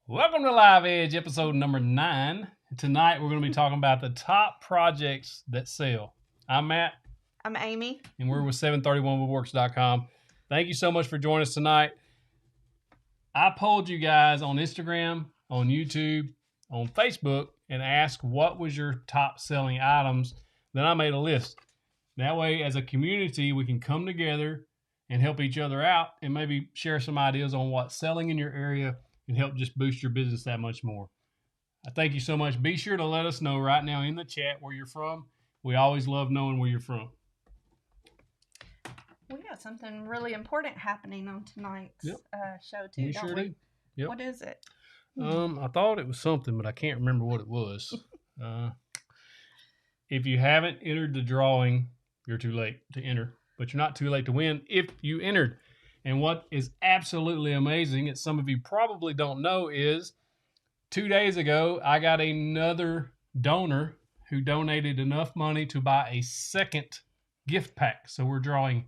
Welcome to Live Edge, episode number 9. Tonight we're going to be talking about the top projects that sell. I'm Matt. I'm Amy. And we're with 731woodworks.com. Thank you so much for joining us tonight. I polled you guys on Instagram, on YouTube, on Facebook, and asked what was your top selling items. Then I made a list. That way, as a community, we can come together and help each other out and maybe share some ideas on what's selling in your area and help just boost your business that much more. I thank you so much. Be sure to let us know right now in the chat where you're from. We always love knowing where you're from. We got something really important happening on tonight's show too, We don't sure we? do. Yep. What is it? I thought it was something, but I can't remember what it was. If you haven't entered the drawing, you're too late to enter, but you're not too late to win if you entered. And what is absolutely amazing, that some of you probably don't know, is 2 days ago, I got another donor who donated enough money to buy a second gift pack. So we're drawing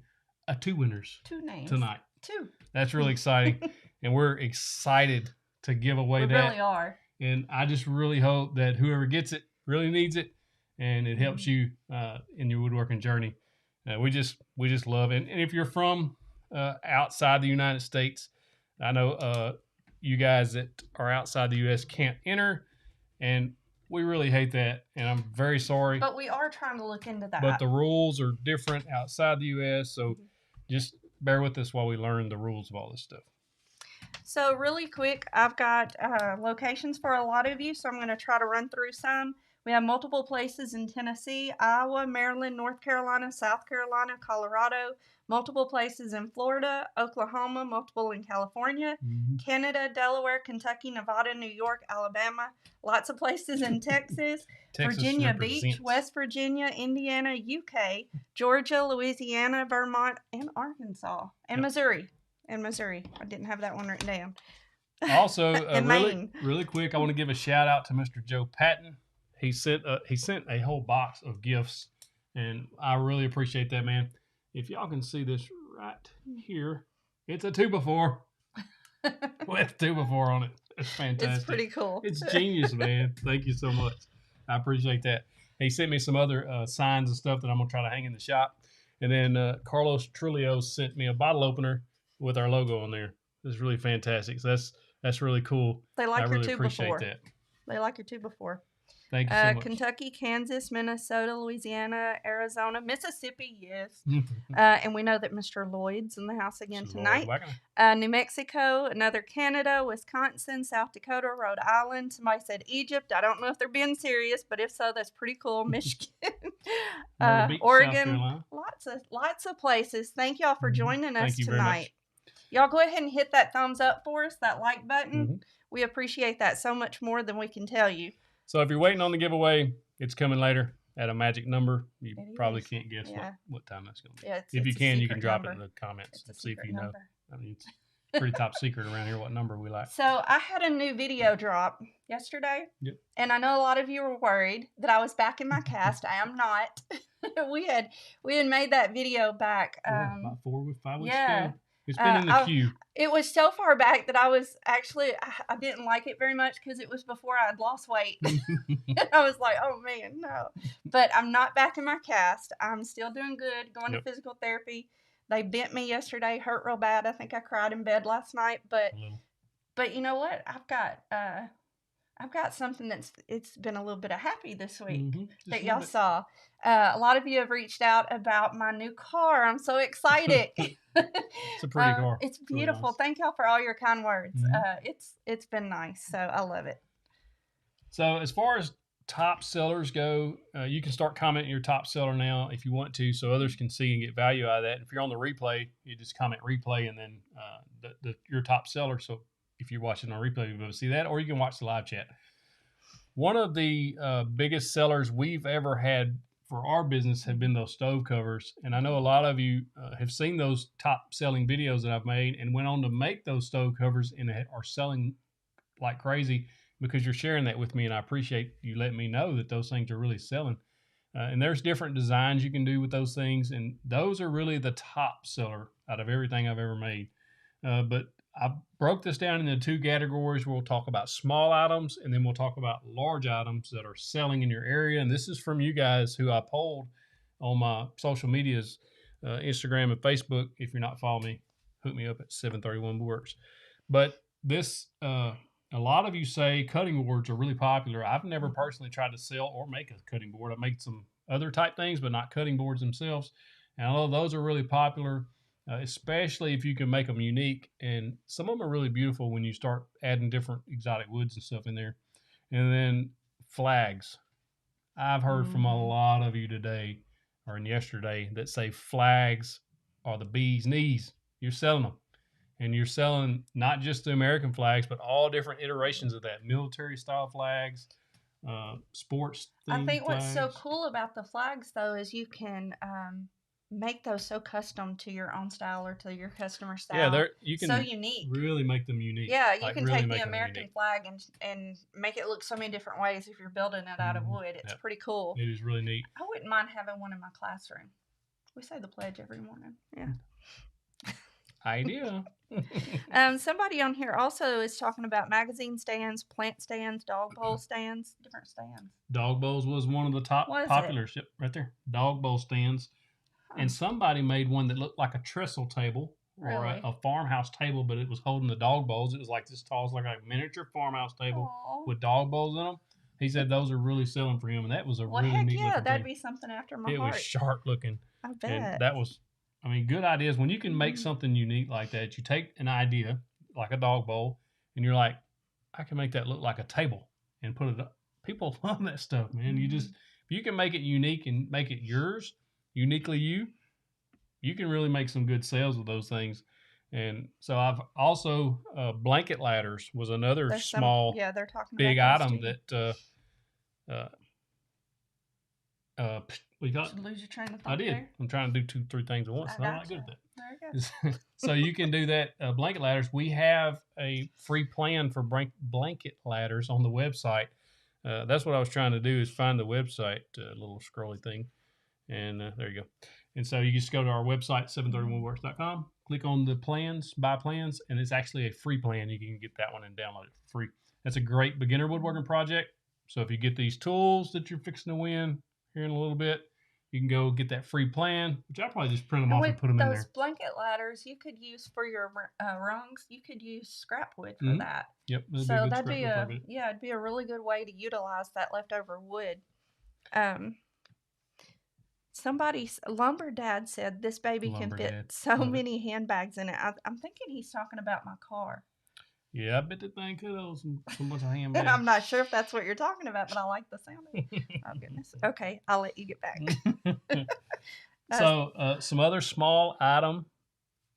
2 winners. 2 names tonight. 2. That's really exciting. And we're excited to give away that. We really are. And I just really hope that whoever gets it really needs it, and it helps you in your woodworking journey. We just love it. And if you're from outside the United States, I know you guys that are outside the U.S. can't enter, and we really hate that, and I'm very sorry. But we are trying to look into that. But the rules are different outside the U.S., so just bear with us while we learn the rules of all this stuff. So really quick, I've got locations for a lot of you, so I'm going to try to run through some. We have multiple places in Tennessee, Iowa, Maryland, North Carolina, South Carolina, Colorado, multiple places in Florida, Oklahoma, multiple in California, Canada, Delaware, Kentucky, Nevada, New York, Alabama, lots of places in Texas, Virginia Beach, West Virginia, Indiana, UK, Georgia, Louisiana, Vermont, and Arkansas, and Missouri. And Missouri. I didn't have that one written down. Also, really quick, I want to give a shout out to Mr. Joe Patton. He sent a whole box of gifts, and I really appreciate that, man. If y'all can see this right here, it's a 2x4 with 2x4 on it. It's fantastic. It's pretty cool. It's genius, man. Thank you so much. I appreciate that. He sent me some other signs and stuff that I'm going to try to hang in the shop. And then Carlos Trulio sent me a bottle opener with our logo on there. It's really fantastic. So that's really cool. They like your 2x4. Appreciate that. They like your 2x4. Thank you so much. Kentucky, Kansas, Minnesota, Louisiana, Arizona, Mississippi, yes. And we know that Mr. Lloyd's in the house again tonight. New Mexico, another Canada, Wisconsin, South Dakota, Rhode Island. Somebody said Egypt. I don't know if they're being serious, but if so, that's pretty cool. Michigan, Oregon, lots of places. Thank y'all for joining us tonight. Y'all go ahead and hit that thumbs up for us, that like button. We appreciate that so much more than we can tell you. So if you're waiting on the giveaway, it's coming later at a magic number. You probably can't guess what time that's going to be. Yeah, if you can, you can drop it in the comments and see if you know. I mean, it's pretty top secret around here what number we like. So I had a new video drop yesterday, and I know a lot of you were worried that I was back in my cast. I am not. we had made that video back about 4 or 5 weeks ago. It's been in the queue. It was so far back that I was actually, I didn't like it very much because it was before I'd lost weight. And I was like, oh man, no. But I'm not back in my cast. I'm still doing good, going to physical therapy. They bent me yesterday, hurt real bad. I think I cried in bed last night. But you know what? I've got something it's been a little bit of happy this week that y'all saw. A lot of you have reached out about my new car. I'm so excited. It's a pretty car. It's beautiful. Really nice. Thank y'all for all your kind words. It's been nice. So I love it. So as far as top sellers go, you can start commenting your top seller now if you want to, so others can see and get value out of that. If you're on the replay, you just comment replay and then your top seller. So if you're watching on replay, you'll be able to see that, or you can watch the live chat. One of the biggest sellers we've ever had for our business have been those stove covers. And I know a lot of you have seen those top selling videos that I've made and went on to make those stove covers and are selling like crazy because you're sharing that with me. And I appreciate you letting me know that those things are really selling. And there's different designs you can do with those things. And those are really the top seller out of everything I've ever made. But I broke this down into two categories. We'll talk about small items, and then we'll talk about large items that are selling in your area. And this is from you guys who I polled on my social medias, Instagram and Facebook. If you're not following me, hook me up at 731 Works. But this, a lot of you say cutting boards are really popular. I've never personally tried to sell or make a cutting board. I've made some other type things, but not cutting boards themselves. And I know those are really popular, especially if you can make them unique. And some of them are really beautiful when you start adding different exotic woods and stuff in there. And then flags. I've heard from a lot of you today or yesterday that say flags are the bee's knees. You're selling them. And you're selling not just the American flags, but all different iterations of that. Military style flags, sports themed I think what's so flags. cool about the flags, though, is you can make those so custom to your own style or to your customer style. Yeah, you can so unique. really make them unique. Yeah, you like can really take make the them American unique. flag and make it look so many different ways if you're building it out of wood. It's Yep. pretty cool. It is really neat. I wouldn't mind having one in my classroom. We say the pledge every morning. Yeah. Idea. Somebody on here also is talking about magazine stands, plant stands, dog bowl stands, different stands. Dog bowls was one of the top popular. Yep, right there. Dog bowl stands. And somebody made one that looked like a trestle table or Really? a farmhouse table, but it was holding the dog bowls. It was like this tall, like a miniature farmhouse table with dog bowls in them. He said those are really selling for him, and that was a really heck neat yeah, looking that'd thing. be something after my It heart. was sharp looking. I bet. And that was, I mean, good ideas. When you can make something unique like that, you take an idea like a dog bowl, and you're like, I can make that look like a table and put it up. People love that stuff, man. You just, if you can make it unique and make it yours, uniquely you can really make some good sales with those things. And so I've also blanket ladders was another There's small, they're talking big about item too. that we got. Should lose your train of thought. I did. There? I'm trying to do 2-3 things at once. I'm not good at that. There you go. So you can do that. Blanket ladders. We have a free plan for blanket ladders on the website. That's what I was trying to do is find the website, little scrolly thing. And there you go. And so you just go to our website, 731works.com, click on the plans, buy plans, and it's actually a free plan. You can get that one and download it for free. That's a great beginner woodworking project. So if you get these tools that you're fixing to win here in a little bit, you can go get that free plan, which I'll probably just print them off and put them in there. Those blanket ladders you could use for your rungs. You could use scrap wood for that. Yep. So that'd be it'd be a really good way to utilize that leftover wood. Somebody's lumber dad said this baby can fit so many handbags in it. I'm thinking he's talking about my car. Yeah, I bet the thing could hold so much of handbags. I'm not sure if that's what you're talking about, but I like the sound of it. Oh, goodness. Okay, I'll let you get back. So some other small item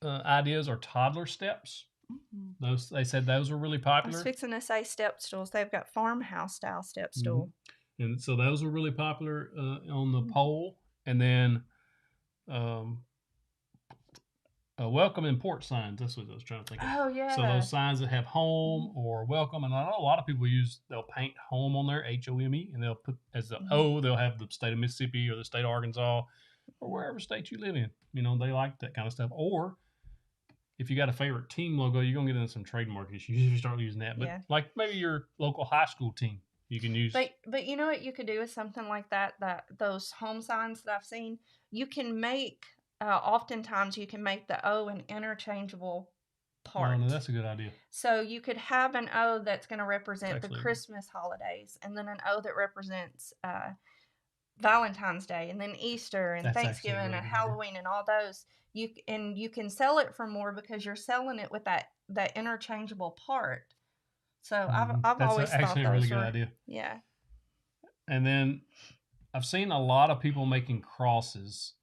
ideas are toddler steps. Those they said those were really popular. I was fixing to say step stools. They've got farmhouse style step stool. And so those were really popular on the pole. And then welcome and porch signs. That's what I was trying to think of. Oh, yeah. So those signs that have home or welcome. And I know a lot of people they'll paint home on there, HOME, and they'll put as the O, they'll have the state of Mississippi or the state of Arkansas or wherever state you live in. You know, they like that kind of stuff. Or if you got a favorite team logo, you're going to get into some trademark issues. You start using that. But like maybe your local high school team. You can use, but you know what you could do with something like that those home signs that I've seen, you can make. Oftentimes, you can make the O an interchangeable part. Oh, no, that's a good idea. So you could have an O that's going to represent the Christmas holidays, and then an O that represents Valentine's Day, and then Easter, and Thanksgiving, and Halloween, and all those. You can sell it for more because you're selling it with that interchangeable part. So I've always thought actually a really good idea. Yeah. And then I've seen a lot of people making crosses,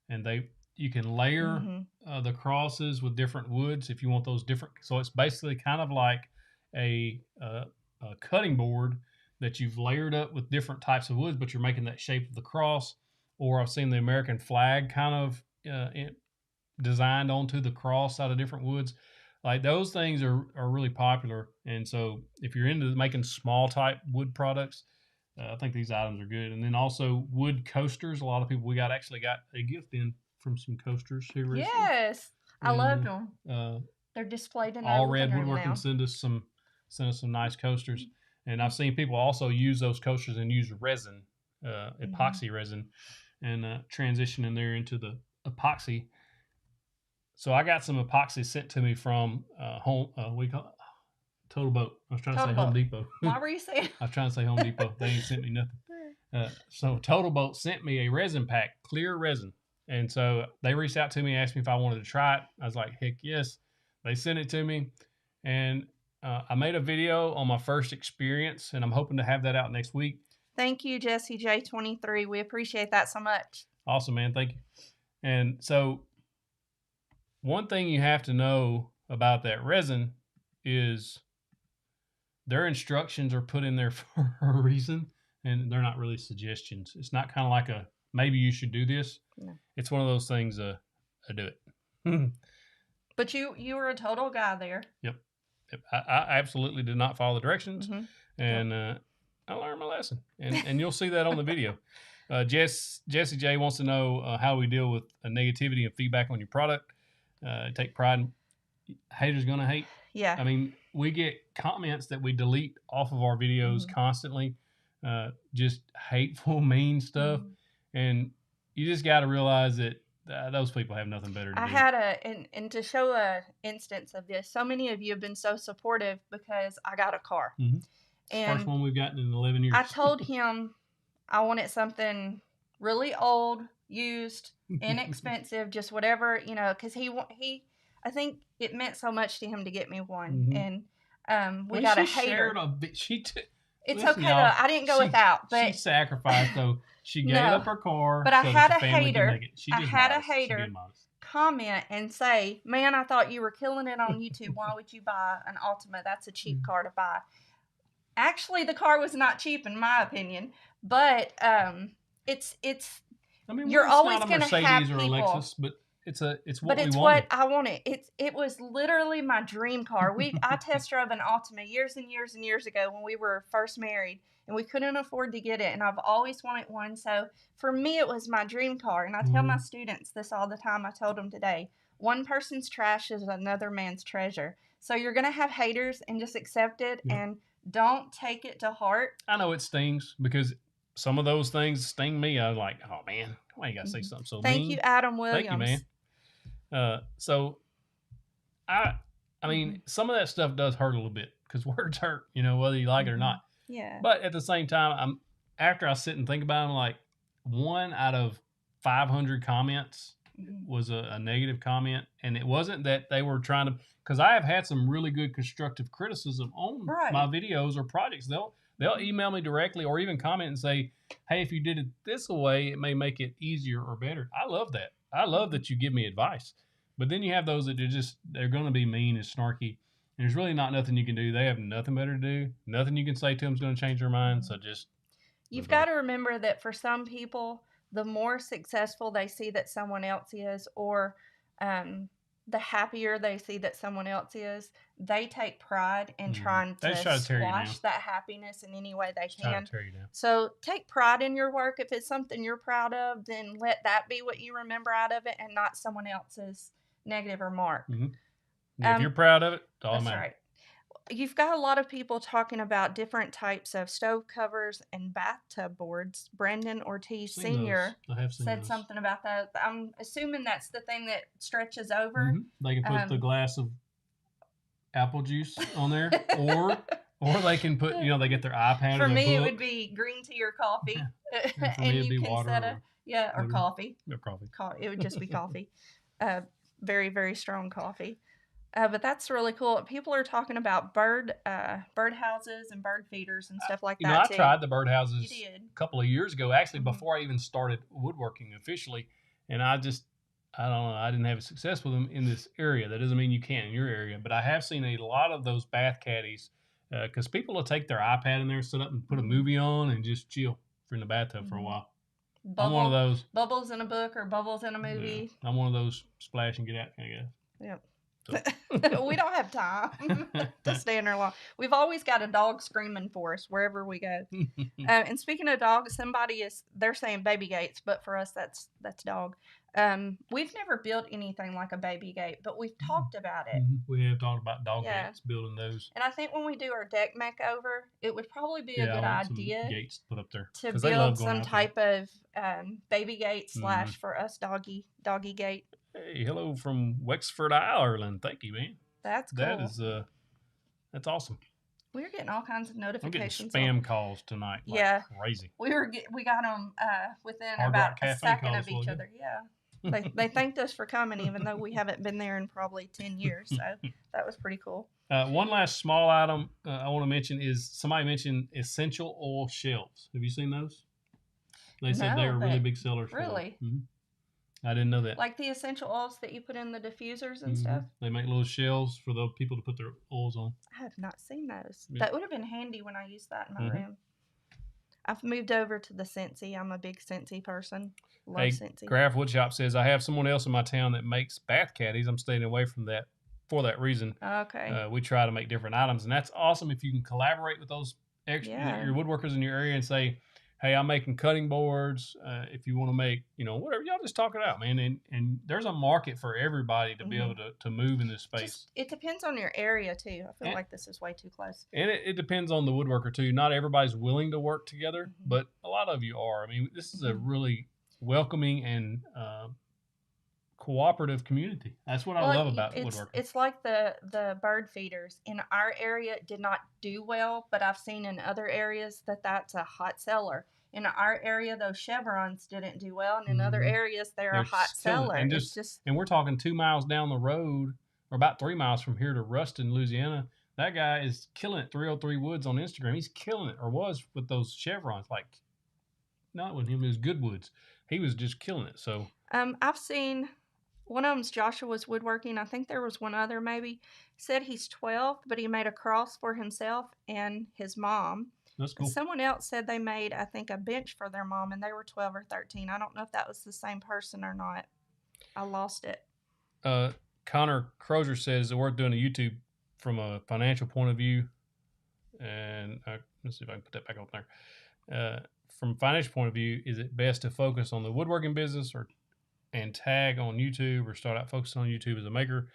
and you can layer the crosses with different woods if you want those different. So it's basically kind of like a cutting board that you've layered up with different types of woods, but you're making that shape of the cross. Or I've seen the American flag kind of designed onto the cross out of different woods. Like those things are really popular. And so if you're into making small type wood products, I think these items are good. And then also wood coasters. A lot of people, we actually got a gift in from some coasters here recently. Yes, I loved them. They're displayed in our All living Red room Woodworking now. send us some nice coasters, and I've seen people also use those coasters and use resin, epoxy resin, and transition in there into the epoxy. So I got some epoxy sent to me from home. We call it Total Boat. I was trying to say Home Depot. Why were you saying? I was trying to say Home Depot. They ain't sent me nothing. So Total Boat sent me a resin pack, clear resin. And so they reached out to me, asked me if I wanted to try it. I was like, heck yes. They sent it to me. And I made a video on my first experience, and I'm hoping to have that out next week. Thank you, Jesse J23. We appreciate that so much. Awesome, man. Thank you. And so one thing you have to know about that resin is their instructions are put in there for a reason, and they're not really suggestions. It's not kind of like a maybe you should do this. No. It's one of those things. I do it. But you were a total guy there. Yep. I absolutely did not follow the directions, and I learned my lesson. And you'll see that on the video. Jesse J wants to know how we deal with negativity and feedback on your product. Take pride in haters gonna hate. Yeah. I mean, we get comments that we delete off of our videos constantly, just hateful, mean stuff. And you just got to realize that those people have nothing better to do. I had and to show a instance of this, so many of you have been so supportive because I got a car. And first one we've gotten in 11 years. I told him I wanted something really old, used, inexpensive, just whatever, because he I think it meant so much to him to get me one. And we got a hater. It's okay though. I didn't go without, but she sacrificed though. She gave up her car. But I had a hater. I had a hater comment and say, "Man, I thought you were killing it on YouTube. Why would you buy an Altima? That's a cheap car to buy." Actually, the car was not cheap in my opinion, but it's. I mean, you're always going to have people. Or a Lexus, but it's what we wanted. But it's what I wanted. It was literally my dream car. I test drove an Altima years and years and years ago when we were first married, and we couldn't afford to get it, and I've always wanted one. So for me, it was my dream car, and I tell my students this all the time. I told them today, one person's trash is another man's treasure. So you're going to have haters, and just accept it, and don't take it to heart. I know it stings because some of those things sting me. I was like, oh man, why you gotta say something so mean? Thank you, Adam Williams. Thank you, man. So I mean, some of that stuff does hurt a little bit because words hurt, whether you like it or not. Yeah. But at the same time, after I sit and think about it, I'm like, 1 out of 500 comments was a negative comment, and it wasn't that they were trying to. Because I have had some really good constructive criticism on my videos or projects. They'll email me directly or even comment and say, hey, if you did it this way, it may make it easier or better. I love that. I love that you give me advice. But then you have those that they're going to be mean and snarky. And there's really not nothing you can do. They have nothing better to do. Nothing you can say to them is going to change their mind. So just. You've got to remember that for some people, the more successful they see that someone else is, or the happier they see that someone else is, they take pride in trying to squash that happiness in any way they can. So take pride in your work. If it's something you're proud of, then let that be what you remember out of it and not someone else's negative remark. If you're proud of it, it's all that's matters. Right. You've got a lot of people talking about different types of stove covers and bathtub boards. Brandon Ortiz Sr. said something about that. I'm assuming that's the thing that stretches over. They can put the glass of apple juice on there, or they can put, they get their iPad. For me, it would be green tea or coffee. For me, it'd be water. Or coffee. Yeah, coffee. It would just be coffee. Very, very strong coffee. But that's really cool. People are talking about bird houses and bird feeders and stuff like that. I tried the bird houses a couple of years ago, actually, before I even started woodworking officially. And I don't know, I didn't have success with them in this area. That doesn't mean you can't in your area. But I have seen a lot of those bath caddies because people will take their iPad in there, sit up and put a movie on and just chill in the bathtub for a while. I'm one of those. Bubbles in a book or bubbles in a movie. Yeah, I'm one of those splash and get out kind of guys. Yep. We don't have time to stay in there long. We've always got a dog screaming for us wherever we go. And speaking of dogs, they're saying baby gates, but for us that's dog. We've never built anything like a baby gate, but we've talked about it. We have talked about dog Yeah. gates, building those. And I think when we do our deck makeover, it would probably be a good I want idea some gates put up there to they love build going some out type of baby gate Mhm. / for us doggy gate. Hey, hello from Wexford, Ireland. Thank you, man. That's cool. That is that's awesome. We're getting all kinds of I'm getting notifications. spam calls tonight. Like Yeah. crazy. We got them within Hard about Rock a Cafe second calls, of each will other. Yeah. They thanked us for coming, even though we haven't been there in probably 10 years. So that was pretty cool. One last small item I want to mention is somebody mentioned essential oil shelves. Have you seen those? They said they were really big sellers. Really? Mm-hmm. I didn't know that. Like the essential oils that you put in the diffusers and stuff? They make little shelves for the people to put their oils on. I have not seen those. Yeah. That would have been handy when I used that in my room. I've moved over to the Scentsy. I'm a big Scentsy person. Love Scentsy. Graf Woodshop says, I have someone else in my town that makes bath caddies. I'm staying away from that for that reason. Okay. We try to make different items, and that's awesome if you can collaborate with those your woodworkers in your area and say, hey, I'm making cutting boards. If you want to make, whatever, y'all just talk it out, man. And there's a market for everybody to be able to move in this space. It depends on your area, too. I feel like this is way too close. And it depends on the woodworker, too. Not everybody's willing to work together, but a lot of you are. I mean, this is a really welcoming and cooperative community. That's what I love about woodworking. It's like the bird feeders. In our area, it did not do well, but I've seen in other areas that's a hot seller. In our area, those chevrons didn't do well, and in other areas, they're a hot seller. And and we're talking 2 miles down the road, or about 3 miles from here to Ruston, Louisiana. That guy is killing it. 303 Woods on Instagram. He's killing it, or was with those chevrons. Like, not with him, it was Goodwoods. He was just killing it. So I've seen one of them's Joshua's Woodworking. I think there was one other maybe. Said he's 12, but he made a cross for himself and his mom. That's cool. Someone else said they made, I think, a bench for their mom, and they were 12 or 13. I don't know if that was the same person or not. I lost it. Connor Crozier says, is it worth doing a YouTube from a financial point of view? And let's see if I can put that back up there. From a financial point of view, is it best to focus on the woodworking business and tag on YouTube, or start out focusing on YouTube as a maker?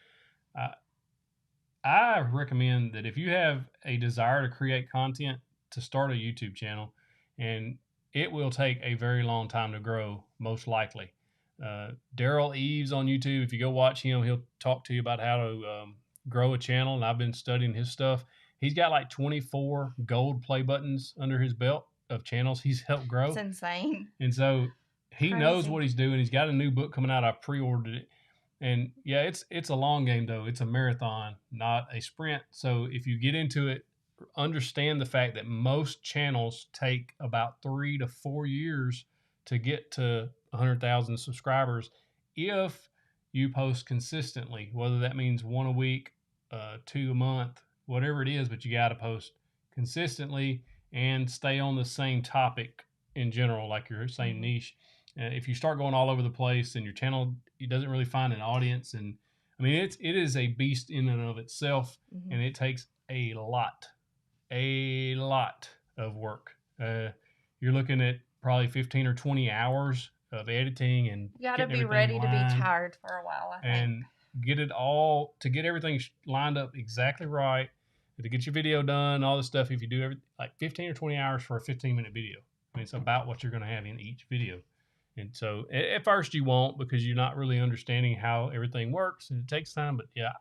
I recommend that if you have a desire to create content, to start a YouTube channel, and it will take a very long time to grow, most likely. Daryl Eves on YouTube, if you go watch him, he'll talk to you about how to grow a channel, and I've been studying his stuff. He's got like 24 gold play buttons under his belt of channels he's helped grow. It's insane. And so he knows what he's doing. He's got a new book coming out. I pre-ordered it. And yeah, it's a long game, though. It's a marathon, not a sprint. So if you get into it, understand the fact that most channels take about 3 to 4 years to get to 100,000 subscribers if you post consistently, whether that means 1 a week, 2 a month, whatever it is, but you got to post consistently and stay on the same topic in general, like your same niche. If you start going all over the place and your channel, it doesn't really find an audience. And I mean, it is a beast in and of itself, and it takes a lot of work. You're looking at probably 15 or 20 hours of editing, and you got to be ready to be tired for a while, I think. And get everything lined up exactly right, to get your video done, all this stuff. If you do like 15 or 20 hours for a 15-minute video, I mean, it's about what you're going to have in each video. And so at first you won't, because you're not really understanding how everything works, and it takes time. But yeah,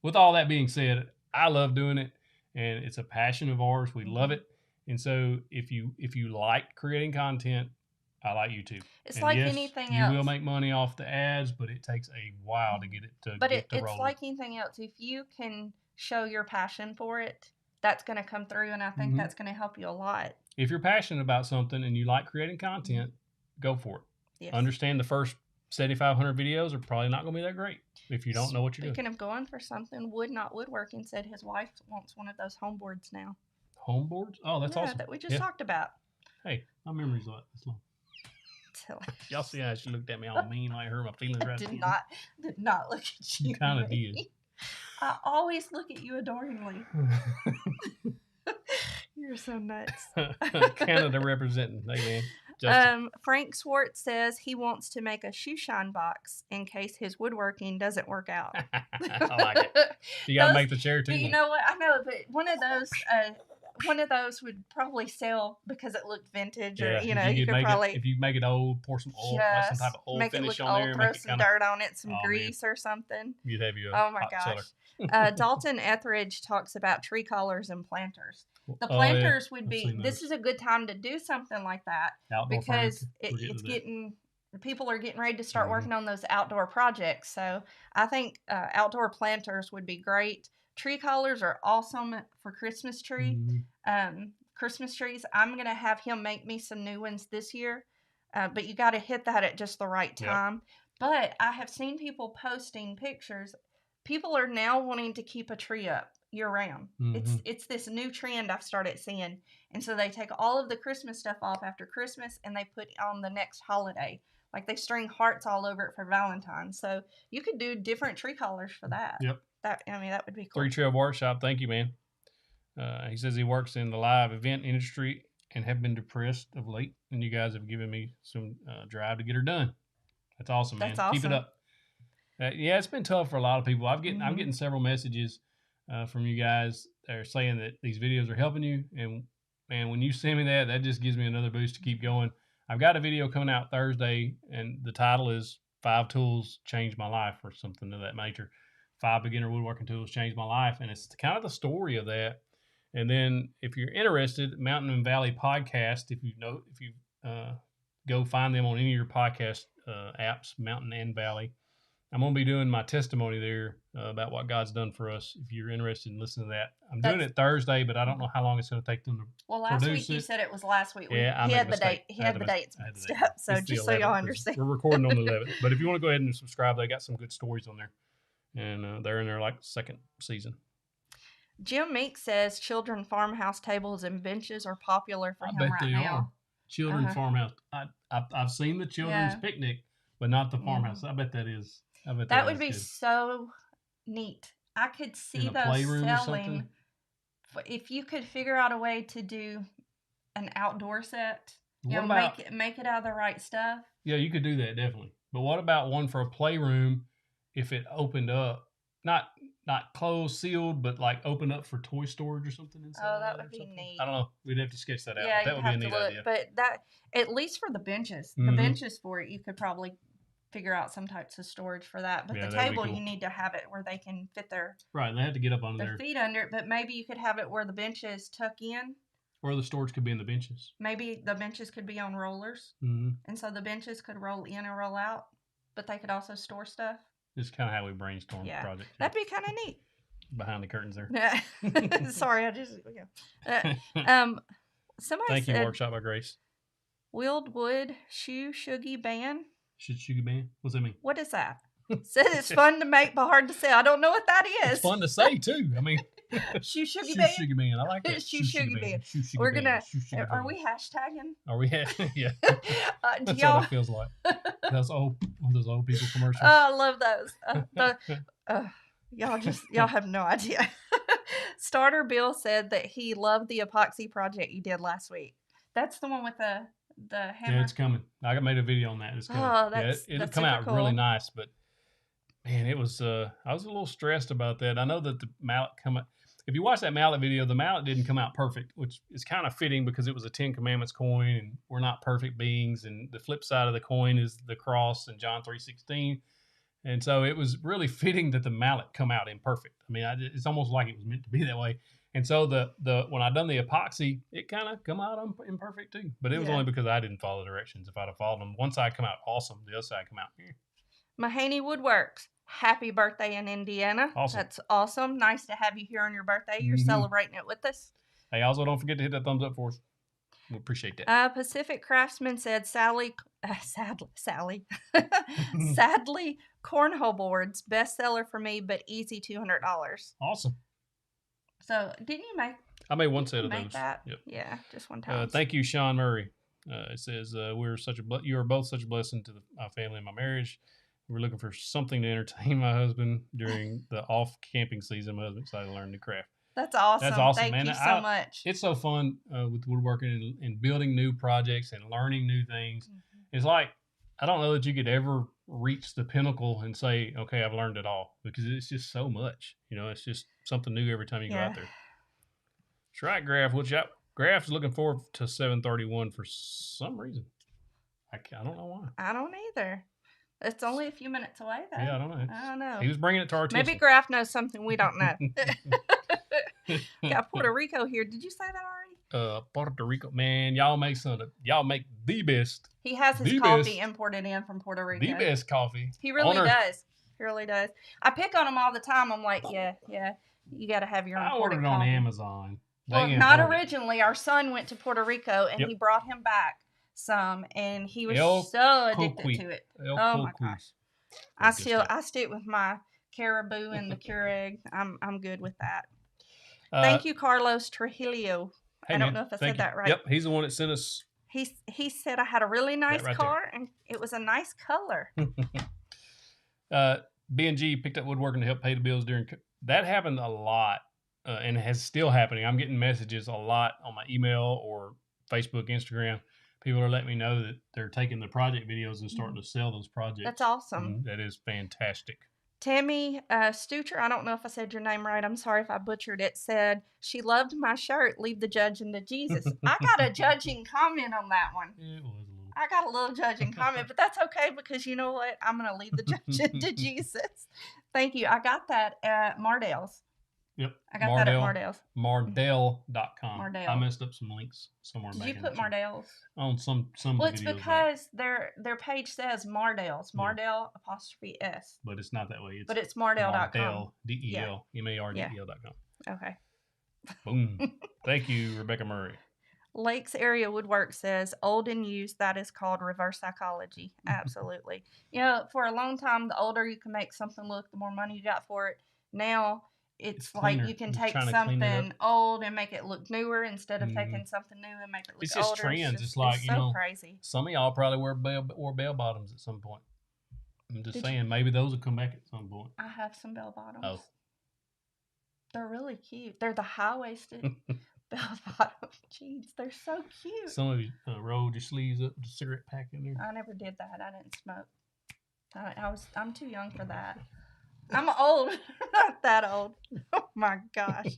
with all that being said, I love doing it, and it's a passion of ours. We love it. And so if you like creating content, I like YouTube. It's like anything else. You will make money off the ads, but it takes a while to get it to But it's rolling. Like anything else. If you can show your passion for it, that's going to come through, and I think that's going to help you a lot. If you're passionate about something and you like creating content, go for it. Yes. Understand the first 7,500 videos are probably not going to be that great if you don't know what you're doing. Speaking of going for something, Wood Not Woodworking said his wife wants one of those home boards now. Home boards? Oh, that's awesome. That we just talked about. Hey, my memory's like this long. Y'all see how she looked at me all mean, like hurt my feelings right did not look at you. You kind of did. I always look at you adoringly. You're so nuts. Canada representing. Hey, man. Justin. Frank Swartz says he wants to make a shoe shine box in case his woodworking doesn't work out. I like it. You got to make the chair too. But you know what? I know, but one of those would probably sell because it looked vintage, or you could probably if you make it old, pour some oil, like some type of oil make it finish look on old, there, throw make it some dirt on it, some grease man. or something. You'd have you a oh my hot gosh. seller. Dalton Etheridge talks about tree collars and planters. The planters would be. This is a good time to do something like that outdoor because people are getting ready to start working on those outdoor projects. So I think outdoor planters would be great. Tree collars are awesome for Christmas tree. Christmas trees. I'm gonna have him make me some new ones this year, but you got to hit that at just the right time. Yep. But I have seen people posting pictures. People are now wanting to keep a tree up year round. It's this new trend I've started seeing, and so they take all of the Christmas stuff off after Christmas and they put on the next holiday. Like they string hearts all over it for Valentine's. So you could do different tree collars for that. Yep. That would be cool. 3 Trail Workshop. Thank you, man. He says he works in the live event industry and have been depressed of late, and you guys have given me some drive to get her done. That's awesome, man. Keep it up. Yeah, it's been tough for a lot of people. I'm getting several messages from you guys that are saying that these videos are helping you, and when you send me that just gives me another boost to keep going. I've got a video coming out Thursday, and the title is 5 Tools Changed My Life, or something of that nature. 5 beginner woodworking tools changed my life, and it's kind of the story of that. And then, if you're interested, Mountain and Valley Podcast, if you go find them on any of your podcast apps, Mountain and Valley. I'm going to be doing my testimony there about what God's done for us. If you're interested in listening to that, I'm doing it Thursday, but I don't know how long it's going to take them to last produce week you said it was last week. Yeah, he had the date. He had the dates mixed up. So just so y'all understand, we're recording on the 11th. But if you want to go ahead and subscribe, they got some good stories on there, and they're in their second season. Jim Meek says children farmhouse tables and benches are popular for him right now. Children farmhouse. I've seen the children's picnic, but not the farmhouse. I bet that is. That would be so neat. I could see those selling. If you could figure out a way to do an outdoor set, make it out of the right stuff. Yeah, you could do that definitely. But what about one for a playroom? If it opened up, not closed, sealed, but like open up for toy storage or something inside. Oh, that would be neat. I don't know. We'd have to sketch that out. Yeah, that would be a neat idea. But that, at least for the benches, the benches for it, you could probably figure out some types of storage for that. But the table, you need to have it where they can fit their they have to get up on their feet under it. But maybe you could have it where the benches tuck in. Or the storage could be in the benches. Maybe the benches could be on rollers, and so the benches could roll in and roll out, but they could also store stuff. It's kind of how we brainstorm the project. That'd be kind of neat. Behind the curtains there. Sorry, I just somebody Thank said, you, Workshop by Grace. Wheeled wood shoe shuggy band. Shuggy band? What's that mean? What is that? Said it's fun to make but hard to say. I don't know what that is. It's fun to say too. I mean, shoe shuggy band. Shuggy band. I like that. Shoe shuggy band. We're gonna. Are we hashtagging? Are we? Yeah. That's y'all... what it feels like. Those old people commercials. Oh, I love those. Y'all have no idea. Starter Bill said that he loved the epoxy project you did last week. That's the one with the hammer. Yeah, it's coming. I made a video on that. It's coming. Oh, it'll come out really nice, but man, it was. I was a little stressed about that. I know that the mallet if you watch that mallet video, the mallet didn't come out perfect, which is kind of fitting because it was a 10 Commandments coin, and we're not perfect beings. And the flip side of the coin is the cross in John 3:16. And so it was really fitting that the mallet come out imperfect. I mean, it's almost like it was meant to be that way. And so when I done the epoxy, it kind of come out imperfect too. But it was only because I didn't follow the directions. If I'd have followed them, one side come out awesome, the other side come out. Mahaney Woodworks. Happy birthday in Indiana. Awesome. That's awesome. Nice to have you here on your birthday. You're celebrating it with us. Hey, also don't forget to hit that thumbs up for us. We appreciate that. Pacific Craftsman said, sadly, cornhole boards, bestseller for me, but easy $200. Awesome. So, didn't you make? I made one set of those. That? Yep. Yeah, just one time. Thank you, Sean Murray. It says, you are both such a blessing to my family and my marriage. We're looking for something to entertain my husband during the off camping season. My husband's excited to learn new craft. That's awesome. That's awesome, Thank man. you so much. It's so fun with woodworking and building new projects and learning new things. Mhm. It's like, I don't know that you could ever reach the pinnacle and say, okay, I've learned it all, because it's just so much. It's just something new every time you go Yeah. out there. That's right, Graf. Graf's looking forward to 731 for some reason. I don't know why. I don't either. It's only a few minutes away, though. Yeah, I don't know. I don't know. He was bringing it to our attention. Maybe Graf knows something we don't know. Got Puerto Rico here. Did you say that already? Puerto Rico, man, y'all make the best. He has his coffee imported in from Puerto Rico. The best coffee. He really does. He really does. I pick on him all the time. I'm like, yeah, you got to have your own. I ordered it on Amazon. Well, not originally. Our son went to Puerto Rico and he brought him back some, and he was so addicted to it. Oh my gosh! I stick with my caribou and the Keurig. I'm good with that. Thank you, Carlos Trujillo. I don't know if I said that right. Yep, he's the one that sent us. He said I had a really nice car and it was a nice color. B&G picked up woodworking to help pay the bills during. That happened a lot, and has still happening. I'm getting messages a lot on my email or Facebook, Instagram. People are letting me know that they're taking the project videos and starting to sell those projects. That's awesome. That is fantastic. Tammy Stucher, I don't know if I said your name right. I'm sorry if I butchered it, said she loved my shirt. Leave the judging to Jesus. I got a judging comment on that one. It was a little. I got a little judging comment, but that's okay because you know what? I'm going to leave the judging to Jesus. Thank you. I got that at Mardell's. Yep. I got that at Mardell's. Mardell.com. Mardell. I messed up some links somewhere. Did you put Mardell's? On some well, of the videos. Well, it's because their page says Mardell's. Mardell 'S. But it's not that way. But it's Mardell.com. Mardell, DEL, MARDEL.com. Okay. Boom. Thank you, Rebecca Murray. Lakes Area Woodwork says, old and used, that is called reverse psychology. Absolutely. For a long time, the older you can make something look, the more money you got for it. Now, it's like you can take something old and make it look newer instead of taking something new and make it look older. It's just trends. It's like, so crazy. Some of y'all probably wore bell bottoms at some point. I'm just saying, maybe those will come back at some point. I have some bell bottoms. Oh. They're really cute. They're the high-waisted bell bottom jeans. They're so cute. Some of you rolled your sleeves up with a cigarette pack in there. I never did that. I didn't smoke. I'm too young for that. I'm old. Not that old. Oh my gosh.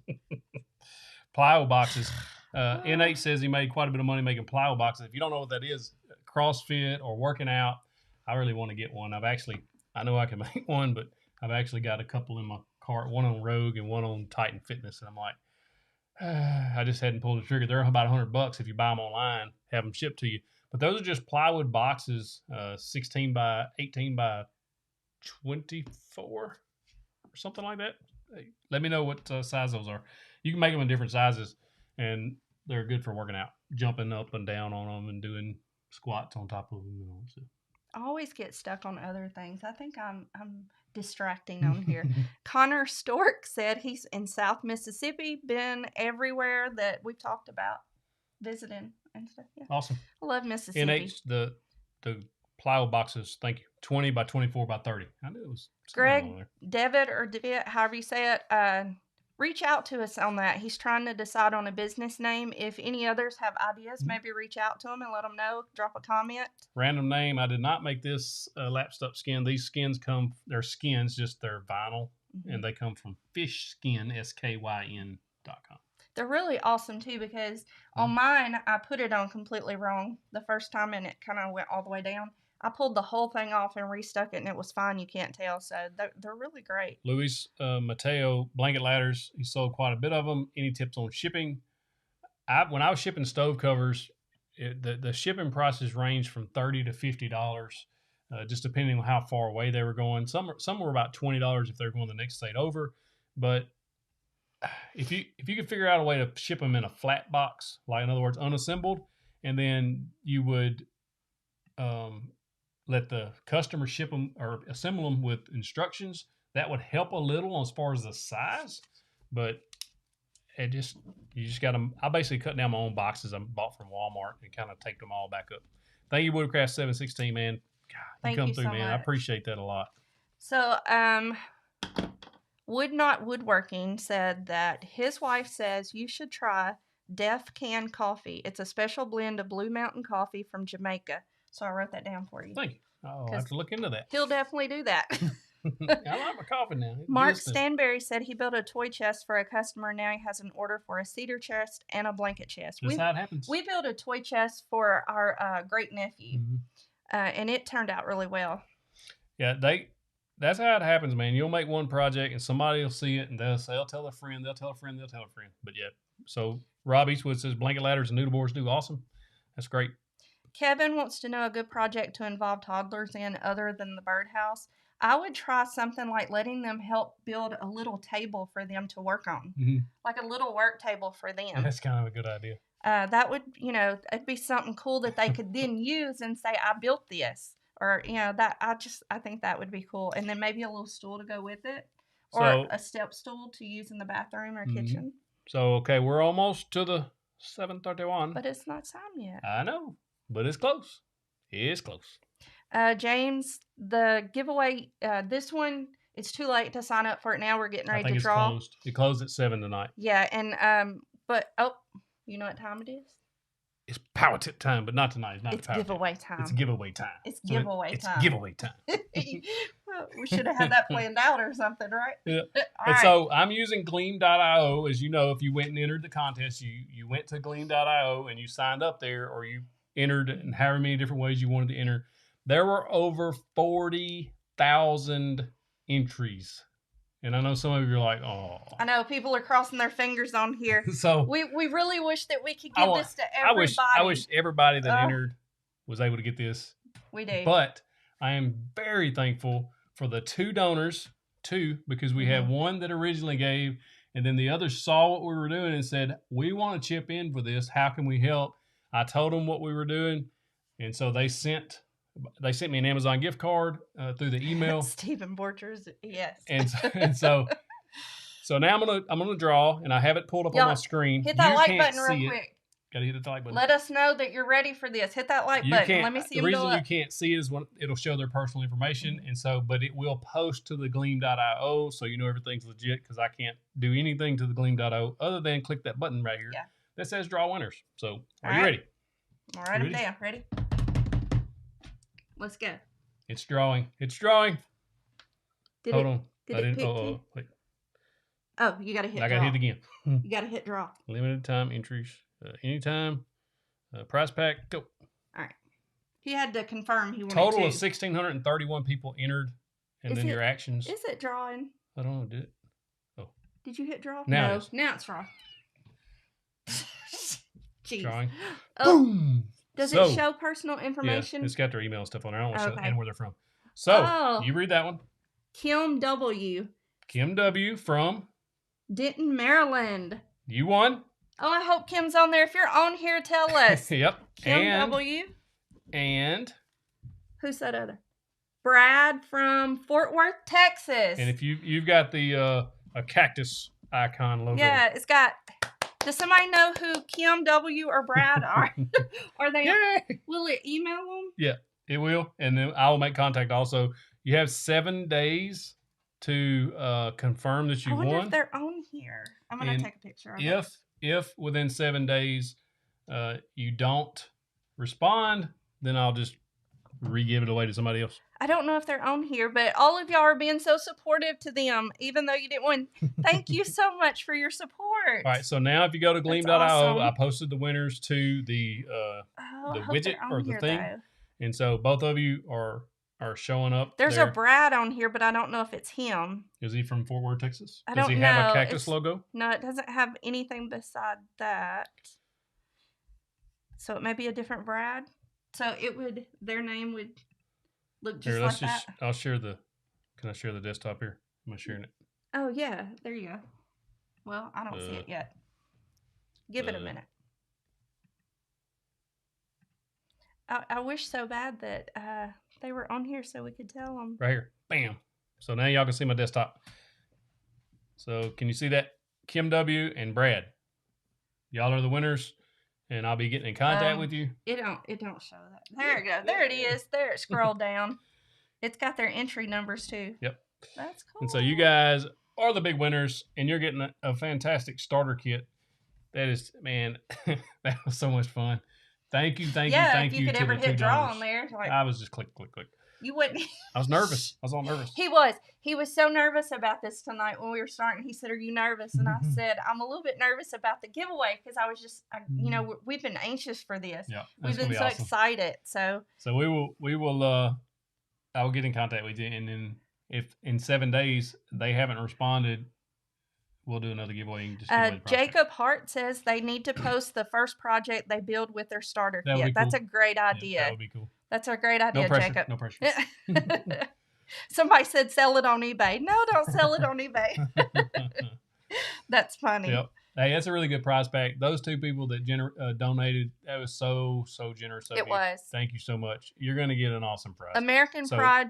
Plyo boxes. N8 says he made quite a bit of money making plyo boxes. If you don't know what that is, CrossFit or working out, I really want to get one. I know I can make one, but I've actually got a couple in my cart, one on Rogue and one on Titan Fitness. And I'm like, I just hadn't pulled the trigger. They're about $100 if you buy them online, have them shipped to you. But those are just plywood boxes, 16 by 18 by 24 or something like that. Let me know what size those are. You can make them in different sizes, and they're good for working out, jumping up and down on them and doing squats on top of them and all. So. I always get stuck on other things. I think I'm distracting on here. Connor Stork said he's in South Mississippi, been everywhere that we've talked about, visiting and stuff. Yeah. Awesome. I love Mississippi. NH, the plyo boxes, thank you, 20 by 24 by 30. I knew it was Greg, Devitt or Devitt, however you say it, reach out to us on that. He's trying to decide on a business name. If any others have ideas, maybe reach out to him and let them know. Drop a comment. Random name. I did not make this lapsed up skin. These skins they're skins, just they're vinyl, and they come from Fishskin, SKYN.com. They're really awesome too because on mine, I put it on completely wrong the first time and it kind of went all the way down. I pulled the whole thing off and restuck it, and it was fine. You can't tell. So they're really great. Luis Mateo, blanket ladders. He sold quite a bit of them. Any tips on shipping? When I was shipping stove covers, the shipping prices ranged from $30 to $50, just depending on how far away they were going. Some were about $20 if they were going the next state over. But if you could figure out a way to ship them in a flat box, like in other words, unassembled, and then you would let the customer ship them or assemble them with instructions, that would help a little as far as the size. But you just got to. I basically cut down my own boxes I bought from Walmart and kind of take them all back up. Thank you, Woodcraft 716, man. God, you come through, man. I appreciate that a lot. So, Would Not Woodworking said that his wife says you should try Def Can Coffee. It's a special blend of Blue Mountain coffee from Jamaica. So I wrote that down for you. Thank you. I'll have to look into that. He'll definitely do that. I like my coffee now. Mark Stanberry said he built a toy chest for a customer. Now he has an order for a cedar chest and a blanket chest. That's how it happens. We built a toy chest for our great nephew, and it turned out really well. Yeah, that's how it happens, man. You'll make one project and somebody will see it and they'll tell a friend, they'll tell a friend, they'll tell a friend. But yeah, so Rob Eastwood says blanket ladders and noodle boards do awesome. That's great. Kevin wants to know a good project to involve toddlers in other than the birdhouse. I would try something like letting them help build a little table for them to work on, like a little work table for them. That's kind of a good idea. That would, it'd be something cool that they could then use and say, I built this. Or, that I think that would be cool. And then maybe a little stool to go with it. Or a step stool to use in the bathroom or kitchen. So, okay, we're almost to the 7:31. But it's not time yet. I know, but it's close. It's close. James, the giveaway, this one, it's too late to sign up for it now. We're getting ready to draw. Closed. It closed at 7 tonight. Yeah, and, you know what time it is? It's power tip time, but not tonight. It's giveaway time. It's giveaway time. It's giveaway time. It's giveaway time. Well, we should have had that planned out or something, right? Yeah. So I'm using Gleam.io. As you know, if you went and entered the contest, you went to Gleam.io and you signed up there, or you entered in however many different ways you wanted to enter. There were over 40,000 entries. And I know some of you are like, oh. I know, people are crossing their fingers on here. So we really wish that we could give this to everybody. I wish everybody that entered was able to get this. We do. But I am very thankful for the two donors, because we had one that originally gave, and then the others saw what we were doing and said, we want to chip in for this. How can we help? I told them what we were doing, and so they sent me an Amazon gift card through the email. Stephen Borchers, yes. And so now I'm gonna draw, and I have it pulled up on my screen. Hit that like button real quick. Gotta hit the like button. Let us know that you're ready for this. Hit that like button. Let me see. The reason you can't see it is when it'll show their personal information, but it will post to the Gleam.io, so you know everything's legit. Because I can't do anything to the Gleam.io other than click that button right here that says draw winners. So are you ready? All right, I'm down. Ready? Let's go. It's drawing. Hold on. Wait. Oh, you got to hit draw. I got to hit again. You got to hit draw. Limited time entries. Anytime. Prize pack. Go. All right. He had to confirm he wanted Total to. of 1,631 people entered. And then your actions. Is it drawing? I don't know. Did it? Oh. Did you hit draw? Now Now it's draw. Jeez. Drawing. Oh. Boom. Does it show personal information? Yeah, it's got their email and stuff on there. I don't want to show and where they're from. So, you read that one. Kim W. Kim W. from Denton, Maryland. You won. Oh, I hope Kim's on there. If you're on here, tell us. Yep. Kim W. And who's that other? Brad from Fort Worth, Texas. And if you've got the a cactus icon logo. Yeah, it's got. Does somebody know who Kim W. or Brad are? Are they? Will it email them? Yeah, it will, and then I will make contact. Also, you have 7 days to confirm that you won. I wonder if they're on here. I'm gonna take a picture of it. If within 7 days you don't respond, then I'll just re-give it away to somebody else. I don't know if they're on here, but all of y'all are being so supportive to them, even though you didn't win. Thank you so much for your support. All right, so now if you go to Gleam.io, awesome. I posted the winners to the widget or the thing. Though. And so both of you are showing up. There's a Brad on here, but I don't know if it's him. Is he from Fort Worth, Texas? I don't know. Does he have a cactus logo? No, it doesn't have anything beside that. So it may be a different Brad. So their name would look just like that. I'll share can I share the desktop here? Am I sharing it? Oh, yeah. There you go. Well, I don't see it yet. Give it a minute. I wish so bad that they were on here so we could tell them. Right here. Bam. So now y'all can see my desktop. So can you see that? Kim W. and Brad. Y'all are the winners. And I'll be getting in contact with you. It don't show that. There it goes. There it is. There it scrolled down. It's got their entry numbers too. Yep. That's cool. And so you guys are the big winners, and you're getting a fantastic starter kit. That is, man, that was so much fun. Thank you Yeah, if you could to ever the two hit draw donors. on there, like I was just click. you wouldn't. I was nervous. I was all nervous. He was. He was so nervous about this tonight when we were starting. He said, "Are you nervous?" And I said, "I'm a little bit nervous about the giveaway because I was just, we've been anxious for this. Yeah, we've been so awesome. excited. So we will. I will get in contact with you, and then if in 7 days they haven't responded, we'll do another giveaway. And just Jacob Hart says they need to post the first project they build with their starter kit. Cool. That's a great idea. Yeah, that would be cool. That's a great idea, no pressure, Jacob. No pressure. Somebody said sell it on eBay. No, don't sell it on eBay. That's funny. Yep. Hey, that's a really good prize pack. Those two people that donated, that was so generous of you. It was. Thank you so much. You're going to get an awesome prize. American Pride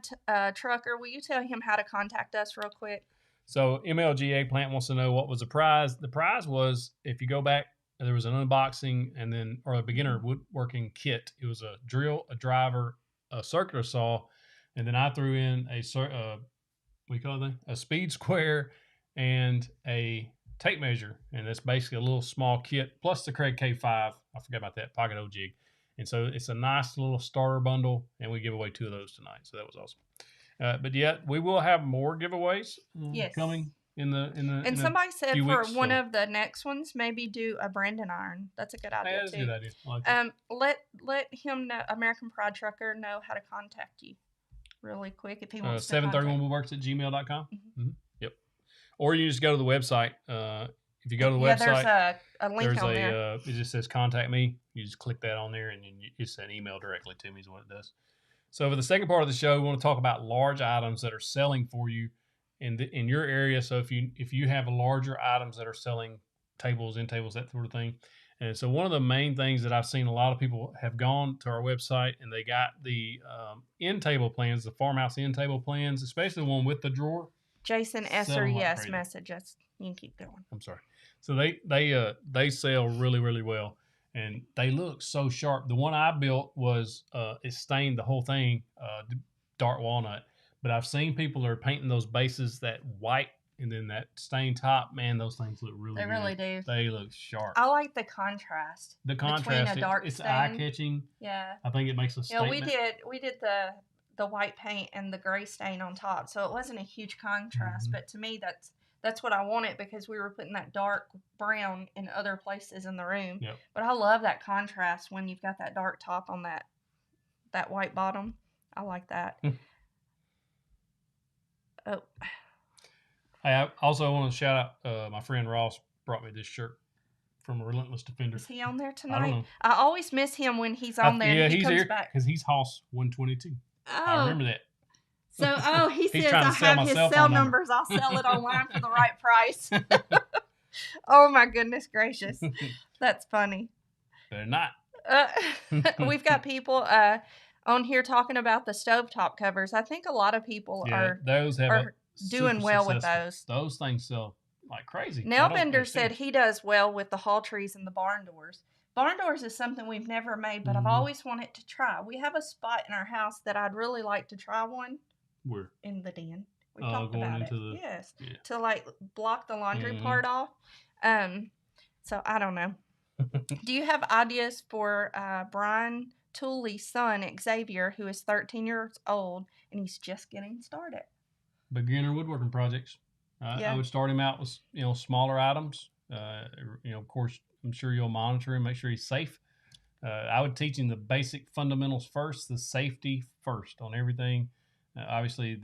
Trucker, will you tell him how to contact us real quick? So MLG Eggplant wants to know what was the prize. The prize was, if you go back, there was an unboxing or a beginner woodworking kit. It was a drill, a driver, a circular saw, and then I threw in a speed square and a tape measure, and that's basically a little small kit plus the Craig K5. I forgot about that pocket O jig, and so it's a nice little starter bundle, and we give away 2 of those tonight. So that was awesome. But yeah, we will have more giveaways coming in the. And somebody said for one of the next ones, maybe do a Brandon iron. That's a good idea. Yeah, that's a good idea. I like let him know, American Pride Trucker, know how to contact you really quick if he wants 731woodworks@gmail.com. Mm-hmm. Yep. Or you just go to the website. If you go to the website, there's a link on there. It just says contact me. You just click that on there, and it's an email directly to me is what it does. So for the second part of the show, we want to talk about large items that are selling for you in your area. So if you have larger items that are selling tables, end tables, that sort of thing. And so one of the main things that I've seen, a lot of people have gone to our website and they got the end table plans, the Farmhouse end table plans, especially the one with the drawer. Jason Esser, yes, message us. You can keep going. I'm sorry. So they sell really, really well, and they look so sharp. The one I built was it stained the whole thing dark walnut, but I've seen people are painting those bases that white and then that stained top. Man, those things look really good. They really do. They look sharp. I like the contrast. Between a dark it's stain. Eye catching. Yeah. I think it makes a statement. Yeah, we did the white paint and the gray stain on top, so it wasn't a huge contrast. But to me, that's what I wanted, because we were putting that dark brown in other places in the room. Yep. But I love that contrast when you've got that dark top on that white bottom. I like that. Oh. I also want to shout out my friend Ross brought me this shirt from Relentless Defender. Is he on there tonight? I don't know. I always miss him when he's on there. Yeah, he's here back because he's Hoss 122. Oh. I remember that. So, he says I have his cell numbers. I'll sell it online for the right price. Oh my goodness gracious, that's funny. They're not. We've got people on here talking about the stovetop covers. I think a lot of people are doing well with those. Those things sell like crazy. Nailbender said he does well with the hall trees and the barn doors. Barn doors is something we've never made, but I've always wanted to try. We have a spot in our house that I'd really like to try one. Where? In the den. We talked about it. Yes. Yeah. To like block the laundry part off. So I don't know. Do you have ideas for Brian Tooley's son, Xavier, who is 13 years old and he's just getting started? Beginner woodworking projects. I would start him out with smaller items. Of course, I'm sure you'll monitor him, make sure he's safe. I would teach him the basic fundamentals first, the safety first on everything. Obviously,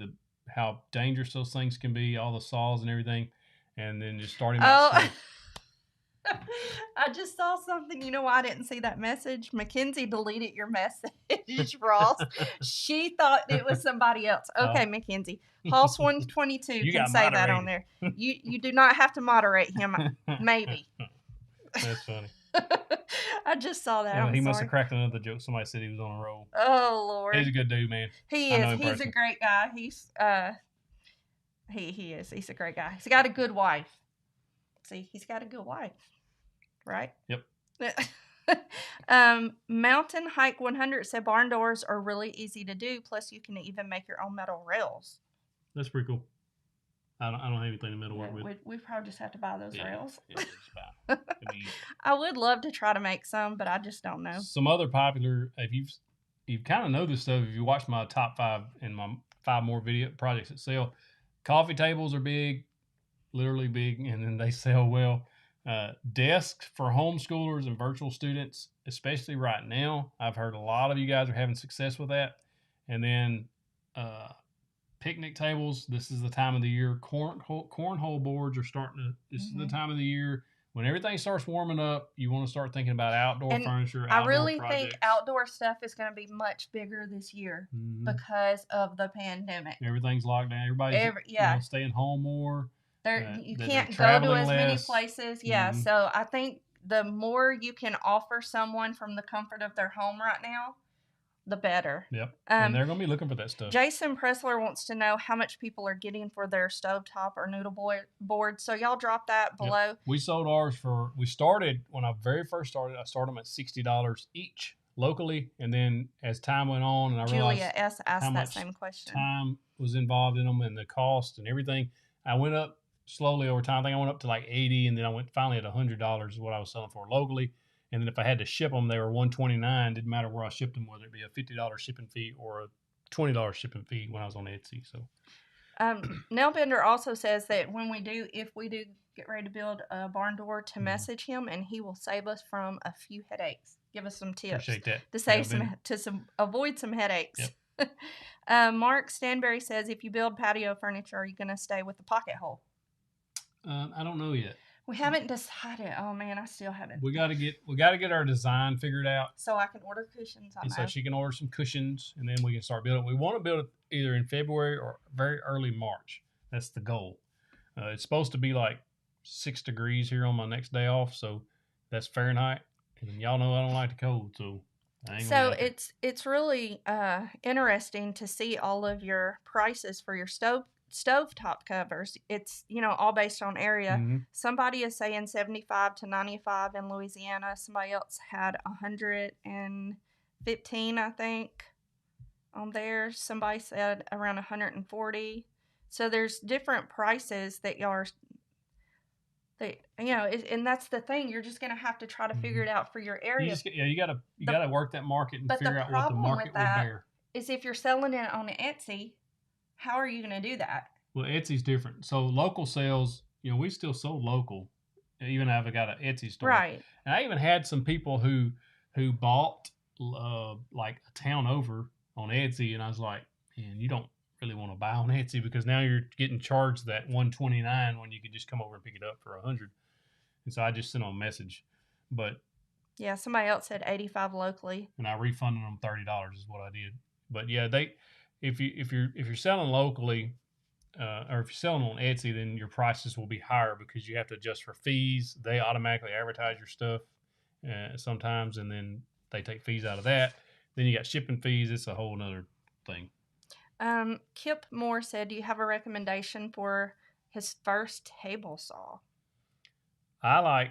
how dangerous those things can be, all the saws and everything, and then just start him out safe. I just saw something. You know why I didn't see that message? Mackenzie deleted your message, Ross. She thought it was somebody else. Okay, Mackenzie. Hoss 122 can say that on there. You do not have to moderate him. Maybe. That's funny. I just saw that. He must have cracked another joke. Somebody said he was on a roll. Oh Lord. He's a good dude, man. He is. He's a great guy. He's he is. He's a great guy. He's got a good wife. See, he's got a good wife. Right? Yep. Mountain Hike 100 said barn doors are really easy to do. Plus, you can even make your own metal rails. That's pretty cool. I don't have anything in the middle to work with. We probably just have to buy those rails. Yeah, just about. It'd be easy. I would love to try to make some, but I just don't know. Some other popular, if you've kind of know this stuff, if you watch my top 5 and my 5 more video projects that sell, coffee tables are big, literally big, and then they sell well. Desks for homeschoolers and virtual students, especially right now. I've heard a lot of you guys are having success with that. And then picnic tables. This is the time of the year. Cornhole boards are starting to. This is the time of the year when everything starts warming up. You want to start thinking about outdoor furniture. I really projects. think outdoor stuff is going to be much bigger this year because of the pandemic. Everything's locked down. Everybody's staying home more. You can't go to as many places. Yeah, so I think the more you can offer someone from the comfort of their home right now, the better. Yep. And they're going to be looking for that stuff. Jason Pressler wants to know how much people are getting for their stovetop or noodle board. So y'all drop that below. Yep. We sold ours we started, when I very first started, I started them at $60 each locally. And then as time went on and I realized Julia S. asked that same question. Time was involved in them and the cost and everything. I went up slowly over time. I think I went up to like 80 and then I went finally at $100 is what I was selling for locally. And then if I had to ship them, they were $129. Didn't matter where I shipped them, whether it be a $50 shipping fee or a $20 shipping fee when I was on Etsy. So, Nailbender also says that if we do get ready to build a barn door, to message him and he will save us from a few headaches. Give us some tips. Appreciate that. To save avoid some headaches. Yep. Mark Stanberry says, if you build patio furniture, are you going to stay with the pocket hole? I don't know yet. We haven't decided. Oh man, I still haven't. We got to get our design figured out. So I can order cushions. So she can order some cushions, and then we can start building. We want to build it either in February or very early March. That's the goal. It's supposed to be like 6 degrees here on my next day off, so that's Fahrenheit. And y'all know I don't like the cold, so. It's really interesting to see all of your prices for your stovetop covers. It's all based on area. Somebody is saying 75 to 95 in Louisiana. Somebody else had 115, I think, on there. Somebody said around 140. So there's different prices that y'all are. And that's the thing. You're just gonna have to try to figure it out for your area. You gotta work that market and figure out what the market will bear. Is if you're selling it on Etsy, how are you gonna do that? Well, Etsy's different. So local sales, we still sold local, even though I've got an Etsy store. Right. And I even had some people who bought like a town over on Etsy, and I was like, man, you don't really want to buy on Etsy because now you're getting charged that $129 when you could just come over and pick it up for $100. And so I just sent them a message, but yeah, somebody else said 85 locally, and I refunded them $30 is what I did. But yeah, if you're selling locally. Or if you're selling on Etsy, then your prices will be higher because you have to adjust for fees. They automatically advertise your stuff sometimes, and then they take fees out of that. Then you got shipping fees. It's a whole other thing. Kip Moore said, do you have a recommendation for his first table saw? And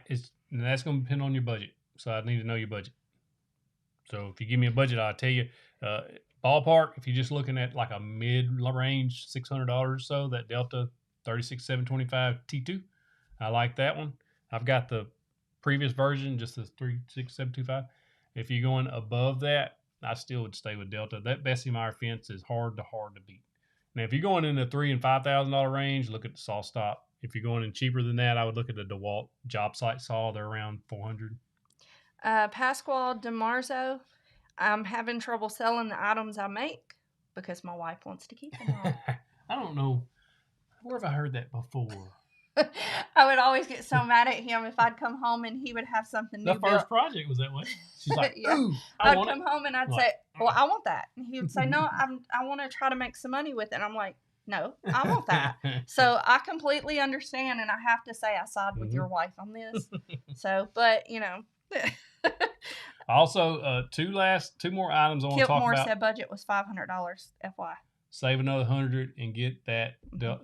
that's going to depend on your budget. So I need to know your budget. So if you give me a budget, I'll tell you. Ballpark, if you're just looking at like a mid-range $600 or so, that Delta 36725 T2, I like that one. I've got the previous version, just the 36725. If you're going above that, I still would stay with Delta. That Bessie Meyer fence is hard to beat. Now, if you're going in the $3,000 and $5,000 range, look at the Saw Stop. If you're going in cheaper than that, I would look at the DeWalt job site saw. They're around $400. Pasquale DeMarzo. I'm having trouble selling the items I make because my wife wants to keep them all. I don't know. Where have I heard that before? I would always get so mad at him if I'd come home and he would have something new. The first project was that way. She's like, ooh, I'd come home and I'd say, well, I want that. And he would say, no, I want to try to make some money with it. And I'm like, no, I want that. So I completely understand. And I have to say I side with your wife on this. So, but, Also, two more items I want to talk about. Moore said budget was $500. FY. Save another $100 and get that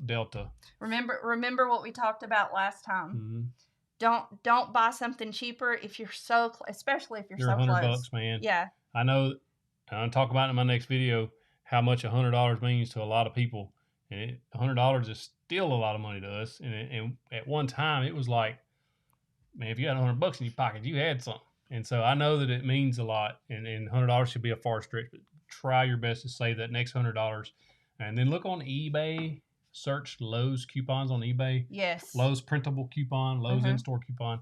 Delta. Remember what we talked about last time. Don't buy something cheaper if you're especially if you're so close. $100, man. Yeah. I know. I'll talk about it in my next video how much $100 means to a lot of people, And $100 is still a lot of money to us. And at one time, it was like, man, if you had $100 in your pocket, you had something. And so I know that it means a lot, and $100 should be a far stretch, but try your best to save that next $100. And then look on eBay, search Lowe's coupons on eBay. Yes. Lowe's printable coupon, Lowe's in-store coupon.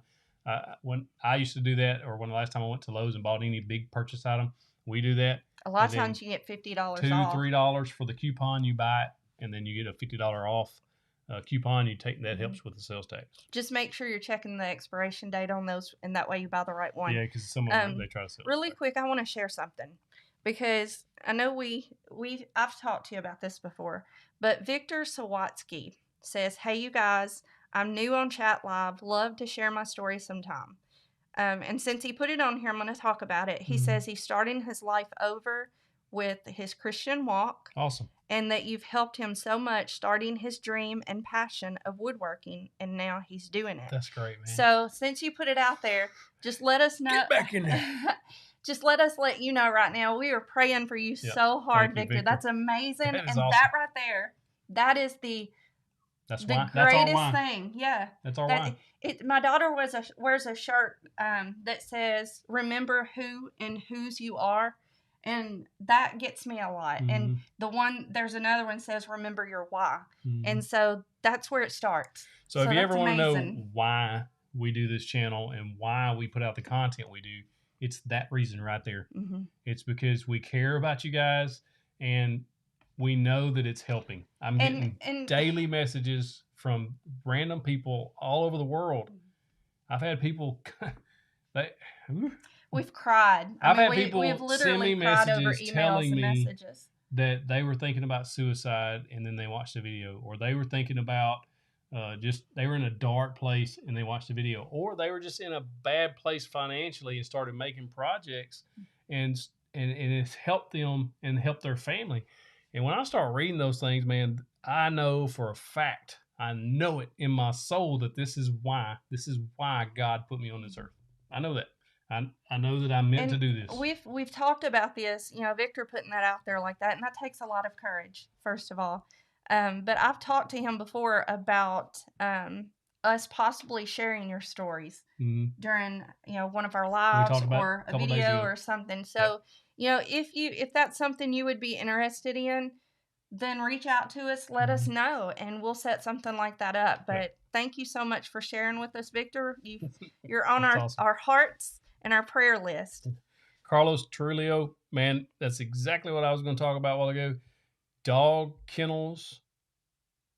When I used to do that, or when the last time I went to Lowe's and bought any big purchase item, we do that. A lot of times you get $50 off. $2-3 for the coupon, you buy it, and then you get a $50 off coupon. You take that helps with the sales tax. Just make sure you're checking the expiration date on those, and that way you buy the right one. Yeah, because some of them they try to sell. Really quick, I want to share something because I know I've talked to you about this before, but Victor Sawatsky says, "Hey, you guys, I'm new on Chat Live. Love to share my story sometime." And since he put it on here, I'm going to talk about it. He says he's starting his life over with his Christian walk. Awesome. And that you've helped him so much starting his dream and passion of woodworking, and now he's doing it. That's great, man. So since you put it out there, just let us know. Get back in there. Just let you know right now, we are praying for you so hard, Victor. That's amazing. That is and awesome. That right there, that is the greatest thing. Yeah. That's our wine. My daughter wears a shirt that says, "Remember who and whose you are." And that gets me a lot. And there's another one that says, "Remember your why." And so that's where it starts. So if you ever want to know why we do this channel and why we put out the content we do, it's that reason right there. It's because we care about you guys, and we know that it's helping. I'm getting daily messages from random people all over the world. I've had people we've cried. I've had people we have send me cried over messages emails telling and me messages. that they were thinking about suicide, and then they watched the video, or they were thinking about they were in a dark place and they watched the video, or they were just in a bad place financially and started making projects, and it's helped them and helped their family. And when I start reading those things, man, I know for a fact, I know it in my soul that this is why God put me on this earth. I know that. I know that I'm meant to do this. We've talked about this, Victor putting that out there like that, and that takes a lot of courage, first of all. But I've talked to him before about us possibly sharing your stories during, one of our lives or a video or something. So, if that's something you would be interested in, then reach out to us, let us know, and we'll set something like that up. But thank you so much for sharing with us, Victor. You're on our hearts and our prayer list. Carlos Trujillo, man, that's exactly what I was going to talk about a while ago. Dog kennels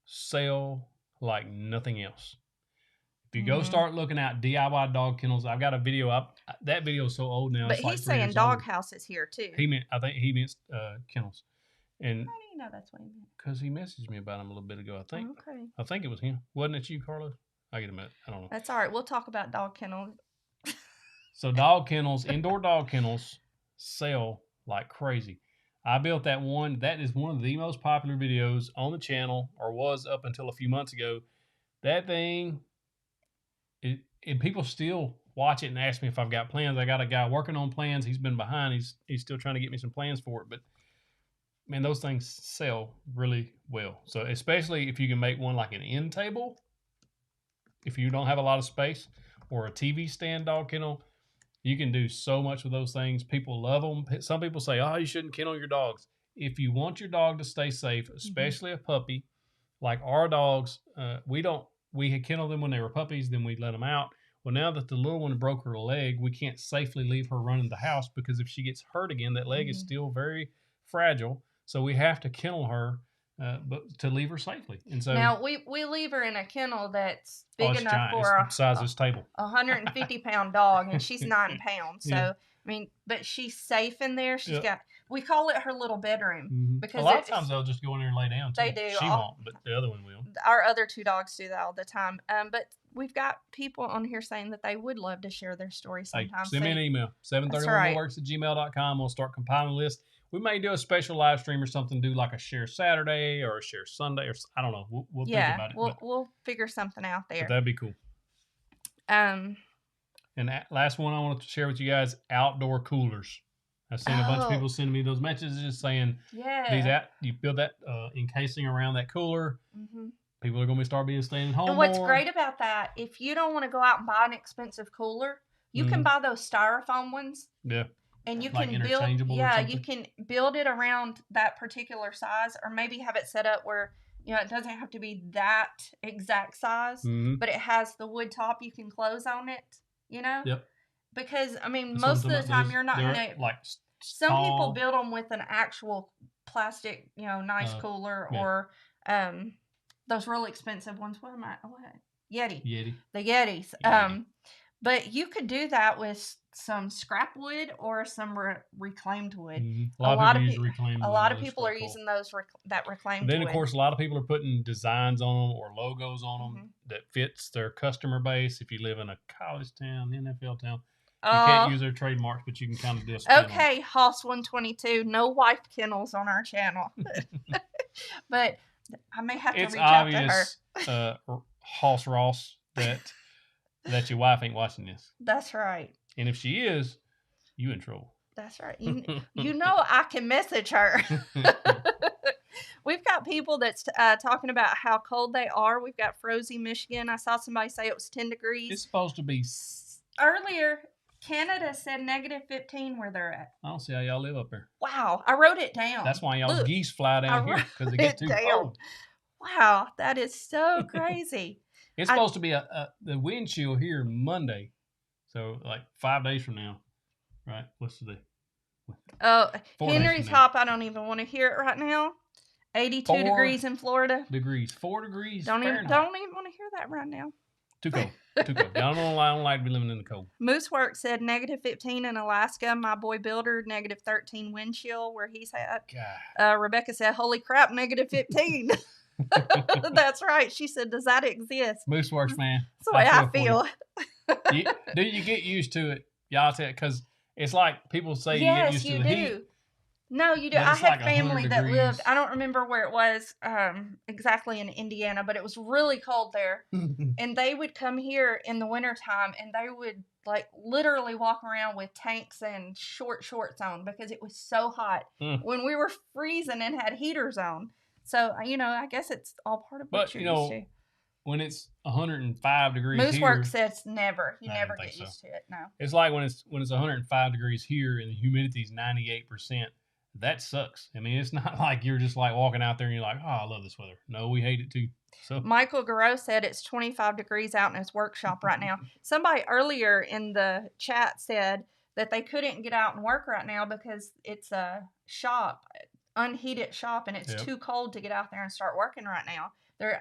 sell like nothing else. If you go start looking at DIY dog kennels, I've got a video up. That video is so old now. But he's saying dog houses here too. I think he meant kennels. And how do you know that's what he meant? Because he messaged me about him a little bit ago, I think. Okay. I think it was him. Wasn't it you, Carlos? I get a minute. I don't know. That's all right. We'll talk about dog kennels. So dog kennels, indoor dog kennels, sell like crazy. I built that one. That is one of the most popular videos on the channel, or was up until a few months ago. That thing, and people still watch it and ask me if I've got plans. I got a guy working on plans. He's been behind. He's still trying to get me some plans for it. But man, those things sell really well. So especially if you can make one like an end table, if you don't have a lot of space, or a TV stand dog kennel, you can do so much with those things. People love them. Some people say, "Oh, you shouldn't kennel your dogs." If you want your dog to stay safe, especially a puppy, like our dogs, we had kenneled them when they were puppies, then we let them out. Well, now that the little one broke her leg, we can't safely leave her running the house, because if she gets hurt again, that leg is still very fragile. So we have to kennel her, but to leave her safely. And so now we leave her in a kennel that's big enough for the size of this table. 150-pound dog, and she's 9 pounds. So I mean, but she's safe in there. She's got. We call it her little bedroom because a lot of times they'll just go in there and lay down. Too. They do. She won't, but the other one will. Our other 2 dogs do that all the time. But we've got people on here saying that they would love to share their story sometime. Send me an email, 731woodworks@gmail.com. We'll start compiling a list. We may do a special live stream or something, do like a share Saturday or a share Sunday, or I don't know. We'll think about it. We'll figure something out there. But that'd be cool. And last one I want to share with you guys, outdoor coolers. I've seen a bunch of people sending me those messages saying you build that encasing around that cooler. Mm-hmm. People are going to start staying home. And what's great about that, if you don't want to go out and buy an expensive cooler, you can buy those styrofoam ones. Yeah. And you can build, you can build it around that particular size, or maybe have it set up where, it doesn't have to be that exact size, but it has the wood top you can close on it, Yep. Because, most of the time you're not going to, some people build them with an actual plastic, nice cooler, or those really expensive ones. What? Yeti. The Yetis. Yeti. But you could do that with some scrap wood or some reclaimed wood. Mm-hmm. A lot of people are using those that reclaimed wood. Then, of course, a lot of people are putting designs on them or logos on them that fits their customer base. If you live in a college town, NFL town, you can't use their trademarks, but you can kind of discount them. Okay, Hoss 122, no wife Kennels on our channel. But I may have to reach out to her. It's obvious, Hoss Ross, that your wife ain't watching this. That's right. And if she is, you in trouble. That's right. You know I can message her. We've got people that's talking about how cold they are. We've got Frozy, Michigan. I saw somebody say it was 10 degrees. It's supposed to be. Earlier, Canada said -15 where they're at. I don't see how y'all live up there. Wow. I wrote it down. That's why y'all's geese fly down here, because they get too cold. Wow. That is so crazy. It's supposed to be the wind chill here Monday. So, like 5 days from now. Right? What's the day? Oh, Henry's Hop, I don't even want to hear it right now. 82 degrees in Florida. 4 degrees. Don't even want to hear that right now. Too cold. Too cold. I don't like to be living in the cold. Moosework said -15 in Alaska. My boy Builder, -13 wind chill where he's at. Rebecca said, holy crap, -15. That's right. She said, does that exist? Mooseworks, man. That's the way I feel. Do you get used to it? Y'all said, because it's like people say you get used to the heat. No, you do. I had family that lived, I don't remember where it was exactly in Indiana, but it was really cold there. And they would come here in the wintertime and they would literally walk around with tanks and shorts on because it was so hot when we were freezing and had heaters on. So, I guess it's all part of what you're used to. When it's 105 degrees Moosework says never. You never get used to it, no. It's like when it's 105 degrees here and the humidity is 98%. That sucks. It's not like you're just walking out there and you're like, oh, I love this weather. No, we hate it too. So Michael Garreau said it's 25 degrees out in his workshop right now. Somebody earlier in the chat said that they couldn't get out and work right now because it's a unheated shop, and it's too cold to get out there and start working right now.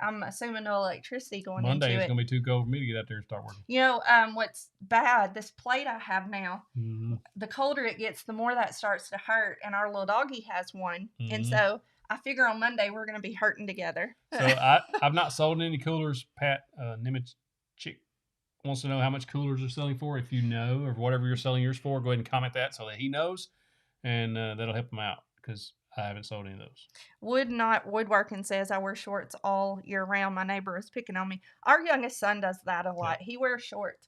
I'm assuming no electricity going into it. Monday is going to be too cold for me to get out there and start working. What's bad, this plate I have now, the colder it gets, the more that starts to hurt, and our little doggy has one. And so I figure on Monday we're going to be hurting together. So I've not sold any coolers. Pat Nimitchik wants to know how much coolers are selling for. If you know, or whatever you're selling yours for, go ahead and comment that so that he knows, and that'll help him out, because I haven't sold any of those. Woodworking says I wear shorts all year round. My neighbor is picking on me. Our youngest son does that a lot. Yeah. He wears shorts.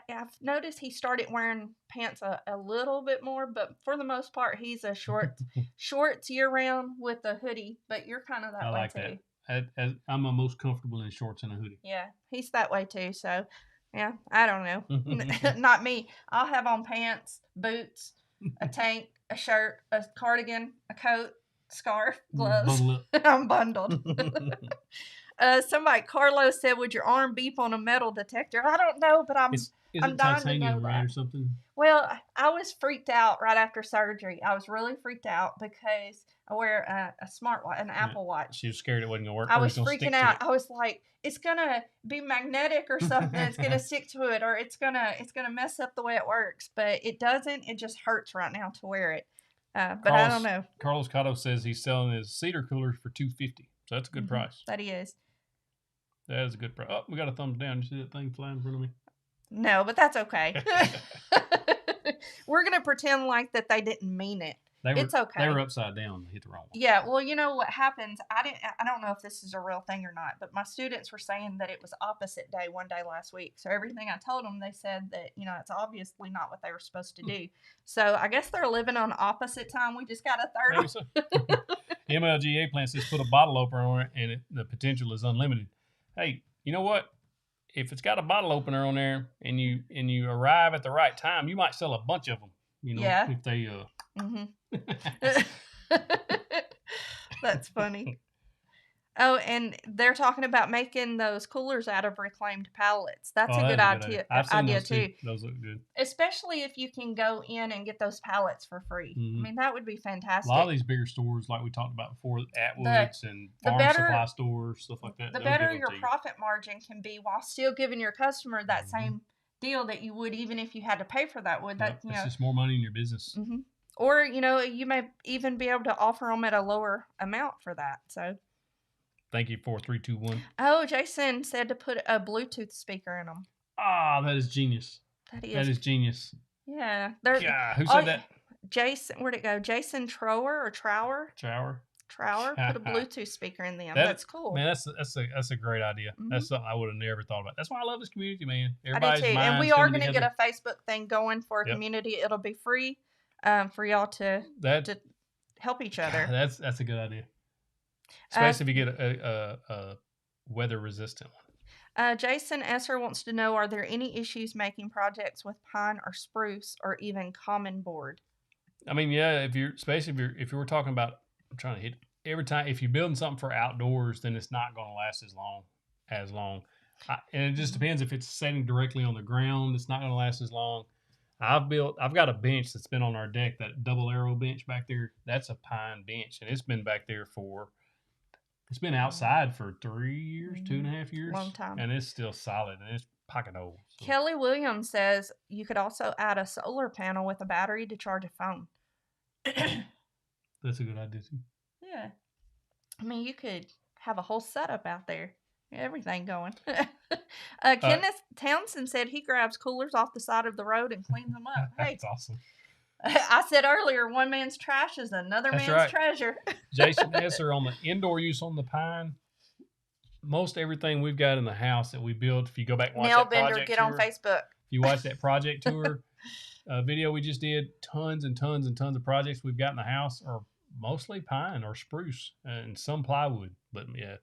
I've noticed he started wearing pants a little bit more, but for the most part, he's a shorts year round with a hoodie. But you're kind of that way too. That. I'm most comfortable in shorts and a hoodie. Yeah, he's that way too. So, yeah, I don't know. Not me. I'll have on pants, boots, a tank, a shirt, a cardigan, a coat, scarf, gloves. I'm bundled. Carlos said, would your arm beep on a metal detector? I don't know, but I'm dying to know that. Or something? Well, I was freaked out right after surgery. I was really freaked out because I wear a smartwatch, an Apple Watch. She was scared it wasn't going to work. I was freaking out. I was like, it's going to be magnetic or something. It's going to stick to it, or it's going to mess up the way it works. But it doesn't. It just hurts right now to wear it. But I don't know. Carlos Cotto says he's selling his cedar coolers for $250. So that's a good price. That he is. That is a good price. Oh, we got a thumbs down. You see that thing flying in front of me? No, but that's okay. We're going to pretend like that they didn't mean it. It's They okay. were upside down. Hit the wrong one. Yeah, well, you know what happens? I don't know if this is a real thing or not, but my students were saying that it was opposite day one day last week. So everything I told them, they said that, it's obviously not what they were supposed to do. So I guess they're living on opposite time. We just got a third. Maybe so. MLGA plan says put a bottle opener on it, and the potential is unlimited. Hey, you know what? If it's got a bottle opener on there, and you arrive at the right time, you might sell a bunch of them. Yeah. If they That's funny. Oh, and they're talking about making those coolers out of reclaimed pallets. That's a good idea. I've seen those too. Those look good. Especially if you can go in and get those pallets for free. I mean, that would be fantastic. A lot of these bigger stores, like we talked about before, Atwoods and farm supply stores, stuff like that. The better your profit margin can be while still giving your customer that same deal that you would even if you had to pay for that wood. It's just more money in your business. Or, you may even be able to offer them at a lower amount for that. So. Thank you, 4321. Oh, Jason said to put a Bluetooth speaker in them. Ah, that is genius. That is genius. Yeah. Who said that? Jason, where'd it go? Jason Trower or Trower? Trower put a Bluetooth speaker in them. That's cool. Man, that's a great idea. That's something I would have never thought about. That's why I love this community, man. I do too. And we are going to get a Facebook thing going for a community. It'll be free for y'all to help each other. That's a good idea. Especially if you get a weather resistant one. Jason Esser wants to know: are there any issues making projects with pine or spruce or even common board? I mean, yeah. If you were talking about, I'm trying to hit every time. If you're building something for outdoors, then it's not going to last as long. And it just depends if it's setting directly on the ground. It's not going to last as long. I've got a bench that's been on our deck, that double arrow bench back there. That's a pine bench, and it's been back there it's been outside for 3 years, 2.5 years. Long time. And it's still solid, and it's pocket old. So. Kelly Williams says you could also add a solar panel with a battery to charge a phone. That's a good idea, too. Yeah. I mean, you could have a whole setup out there. Everything going. Kenneth Townsend said he grabs coolers off the side of the road and cleans them up. Hey. That's awesome. I said earlier, one man's trash is another man's treasure. Jason Esser, on the indoor use on the pine, most everything we've got in the house that we built, if you go back and watch that project get on Facebook. If you watch that project tour video we just did, tons and tons and tons of projects we've got in the house are mostly pine or spruce and some plywood. But yeah,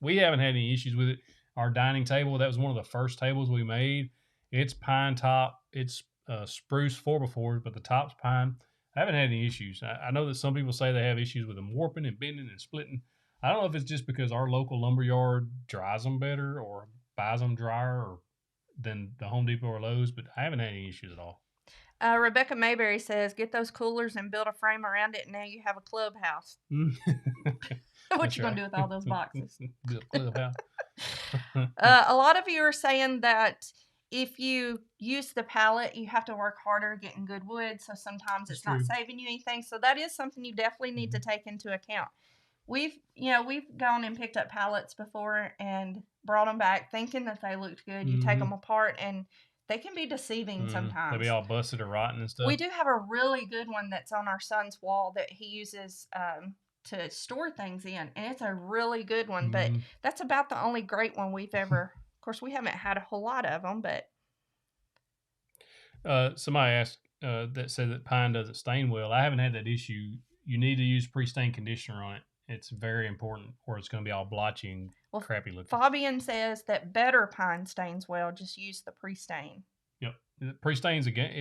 we haven't had any issues with it. Our dining table, that was one of the first tables we made. It's pine top. It's spruce 4x4s, but the top's pine. I haven't had any issues. I know that some people say they have issues with them warping and bending and splitting. I don't know if it's just because our local lumberyard dries them better or buys them drier than the Home Depot or Lowe's, but I haven't had any issues at all. Rebecca Mayberry says, get those coolers and build a frame around it, and now you have a clubhouse. What you going to do with all those boxes? Clubhouse. A lot of you are saying that if you use the pallet, you have to work harder getting good wood, so sometimes it's not saving you anything. So that is something you definitely need to take into account. We've gone and picked up pallets before and brought them back thinking that they looked good. You take them apart, and they can be deceiving sometimes. They'll be all busted or rotten and stuff. We do have a really good one that's on our son's wall that he uses to store things in, and it's a really good one, but that's about the only great one we've ever... Of course, we haven't had a whole lot of them, but... Somebody asked that said that pine doesn't stain well. I haven't had that issue. You need to use pre-stain conditioner on it. It's very important, or it's going to be all blotchy and crappy looking. Fabian says that better pine stains well. Just use the pre-stain. Yep, pre-stain is a game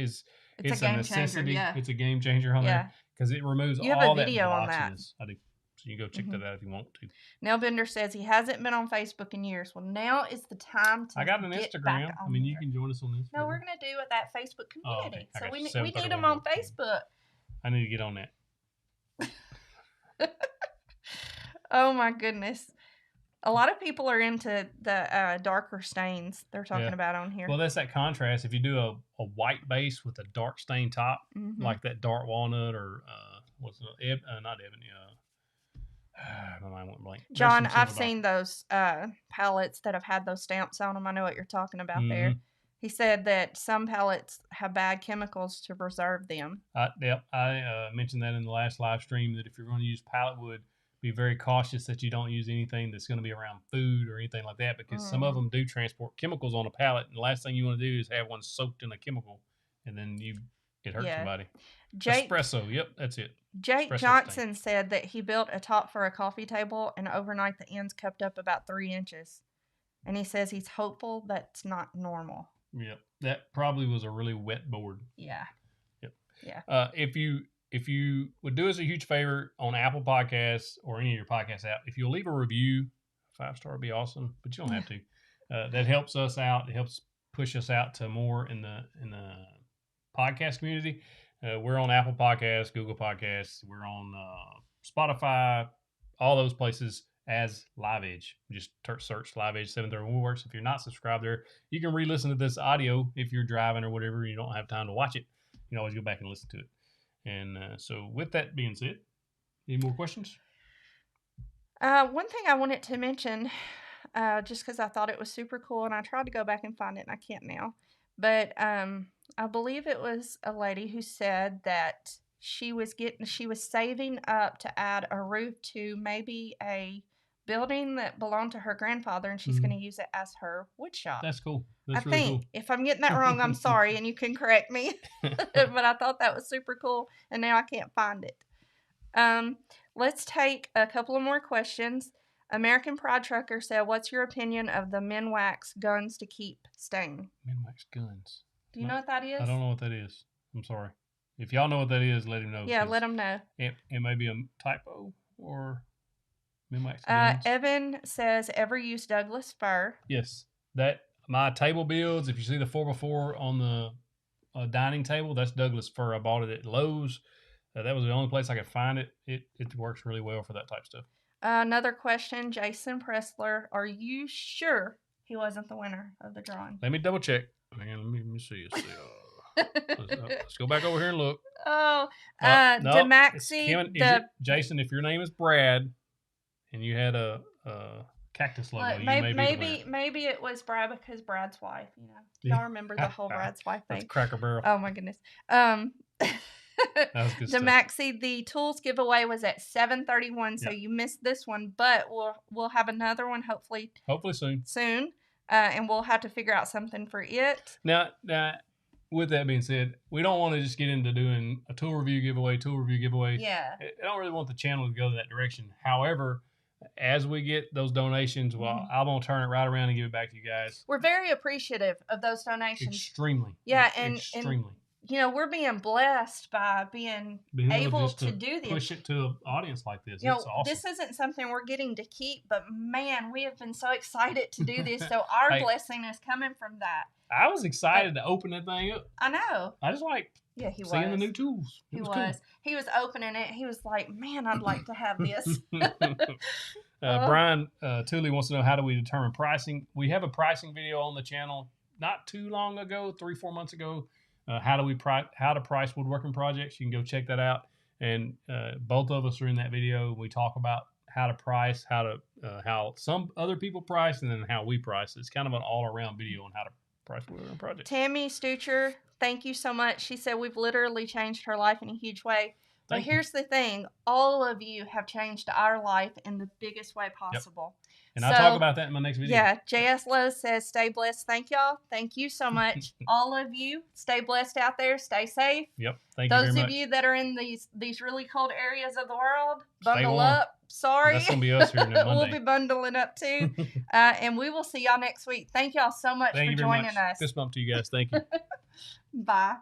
necessity. Changer, yeah. It's a game changer on there because it removes all that. You have a video on that. I do. So you go check that out if you want to. Nell Bender says he hasn't been on Facebook in years. Well, now is the time to. I got an Instagram. I mean, you can join us on Instagram. No, we're going to do it that Facebook community. Oh, okay. So we need them on Facebook. I need to get on that. Oh my goodness. A lot of people are into the darker stains they're talking about on here. Well, that's that contrast. If you do a white base with a dark stain top, like that dark walnut or not ebony. My mind went blank. John, I've seen those pallets that have had those stamps on them. I know what you're talking about there. He said that some pallets have bad chemicals to preserve them. I mentioned that in the last live stream that if you're going to use pallet wood, be very cautious that you don't use anything that's going to be around food or anything like that, because some of them do transport chemicals on a pallet, and the last thing you want to do is have one soaked in a chemical, and then it hurts somebody. Espresso, yep, that's it. Jake Espresso Johnson said that he built a top for a coffee table, and overnight the ends kept up about 3 inches. And he says he's hopeful that's not normal. Yep, that probably was a really wet board. Yeah. Yep. Yeah. If you would do us a huge favor on Apple Podcasts or any of your podcast app, if you'll leave a review, 5-star would be awesome, but you don't have to. That helps us out. It helps push us out to more in the podcast community. We're on Apple Podcasts, Google Podcasts. We're on Spotify, all those places as Live Edge. Just search Live Edge 730 Woodworks. If you're not subscribed there, you can re-listen to this audio if you're driving or whatever and you don't have time to watch it. You can always go back and listen to it. And so with that being said, any more questions? One thing I wanted to mention, just because I thought it was super cool, and I tried to go back and find it, and I can't now. But I believe it was a lady who said that she was saving up to add a roof to maybe a building that belonged to her grandfather, and she's going to use it as her wood shop. That's cool. That's really cool. If I'm getting that wrong, I'm sorry, and you can correct me. But I thought that was super cool, and now I can't find it. Let's take a couple of more questions. American Pride Trucker said, "What's your opinion of the Minwax guns to keep stain?" Minwax guns. Do you know what that is? I don't know what that is. I'm sorry. If y'all know what that is, let him know. Yeah, let him know. It may be a typo or Minwax guns. Evan says, "Ever use Douglas fir?" Yes. That my table builds, if you see the 4x4 on the dining table, that's Douglas fir. I bought it at Lowe's. That was the only place I could find it. It works really well for that type of stuff. Another question, Jason Pressler. Are you sure he wasn't the winner of the drawing? Let me double check. Man, let me see. Let's go back over here and look. Oh, no, Demaxi. Jason, if your name is Brad and you had a cactus logo, maybe it was Brad because Brad's wife. You know, y'all remember the whole Brad's wife thing? That's Cracker Barrel. Oh my goodness. Demaxi, the tools giveaway was at 7:31, so you missed this one, but we'll have another one hopefully soon, and we'll have to figure out something for it. Now, with that being said, we don't want to just get into doing a tool review giveaway. Yeah, I don't really want the channel to go that direction. However, as we get those donations, well, I'm going to turn it right around and give it back to you guys. We're very appreciative of those donations. Extremely. Yeah, extremely. And you know, we're being blessed by being able to do this. Push it to an audience like this. You know, it's awesome. This isn't something we're getting to keep, but man, we have been so excited to do this. So our blessing is coming from that. I was excited to open that thing up. I know. I just like seeing the new tools. He was. Cool. He was opening it. He was like, man, I'd like to have this. Brian Tooley wants to know, how do we determine pricing? We have a pricing video on the channel not too long ago, 3-4 months ago. How to price woodworking projects. You can go check that out. And both of us are in that video. We talk about how to price, how some other people price, and then how we price. It's kind of an all-around video on how to price woodworking projects. Tammy Stucher, thank you so much. She said we've literally changed her life in a huge way. But here's the thing. All of you have changed our life in the biggest way possible. Yep. And I'll talk about that in my next video. Yeah. JS Lowe says, stay blessed. Thank y'all. Thank you so much. All of you, stay blessed out there. Stay safe. Yep. Thank you very much. Those of you that are in these really cold areas of the world, bundle up. Sorry. That's going to be us here next Monday. We'll be bundling up too. And we will see y'all next week. Thank y'all so much for joining us. Fist bump to you guys. Thank you. Bye.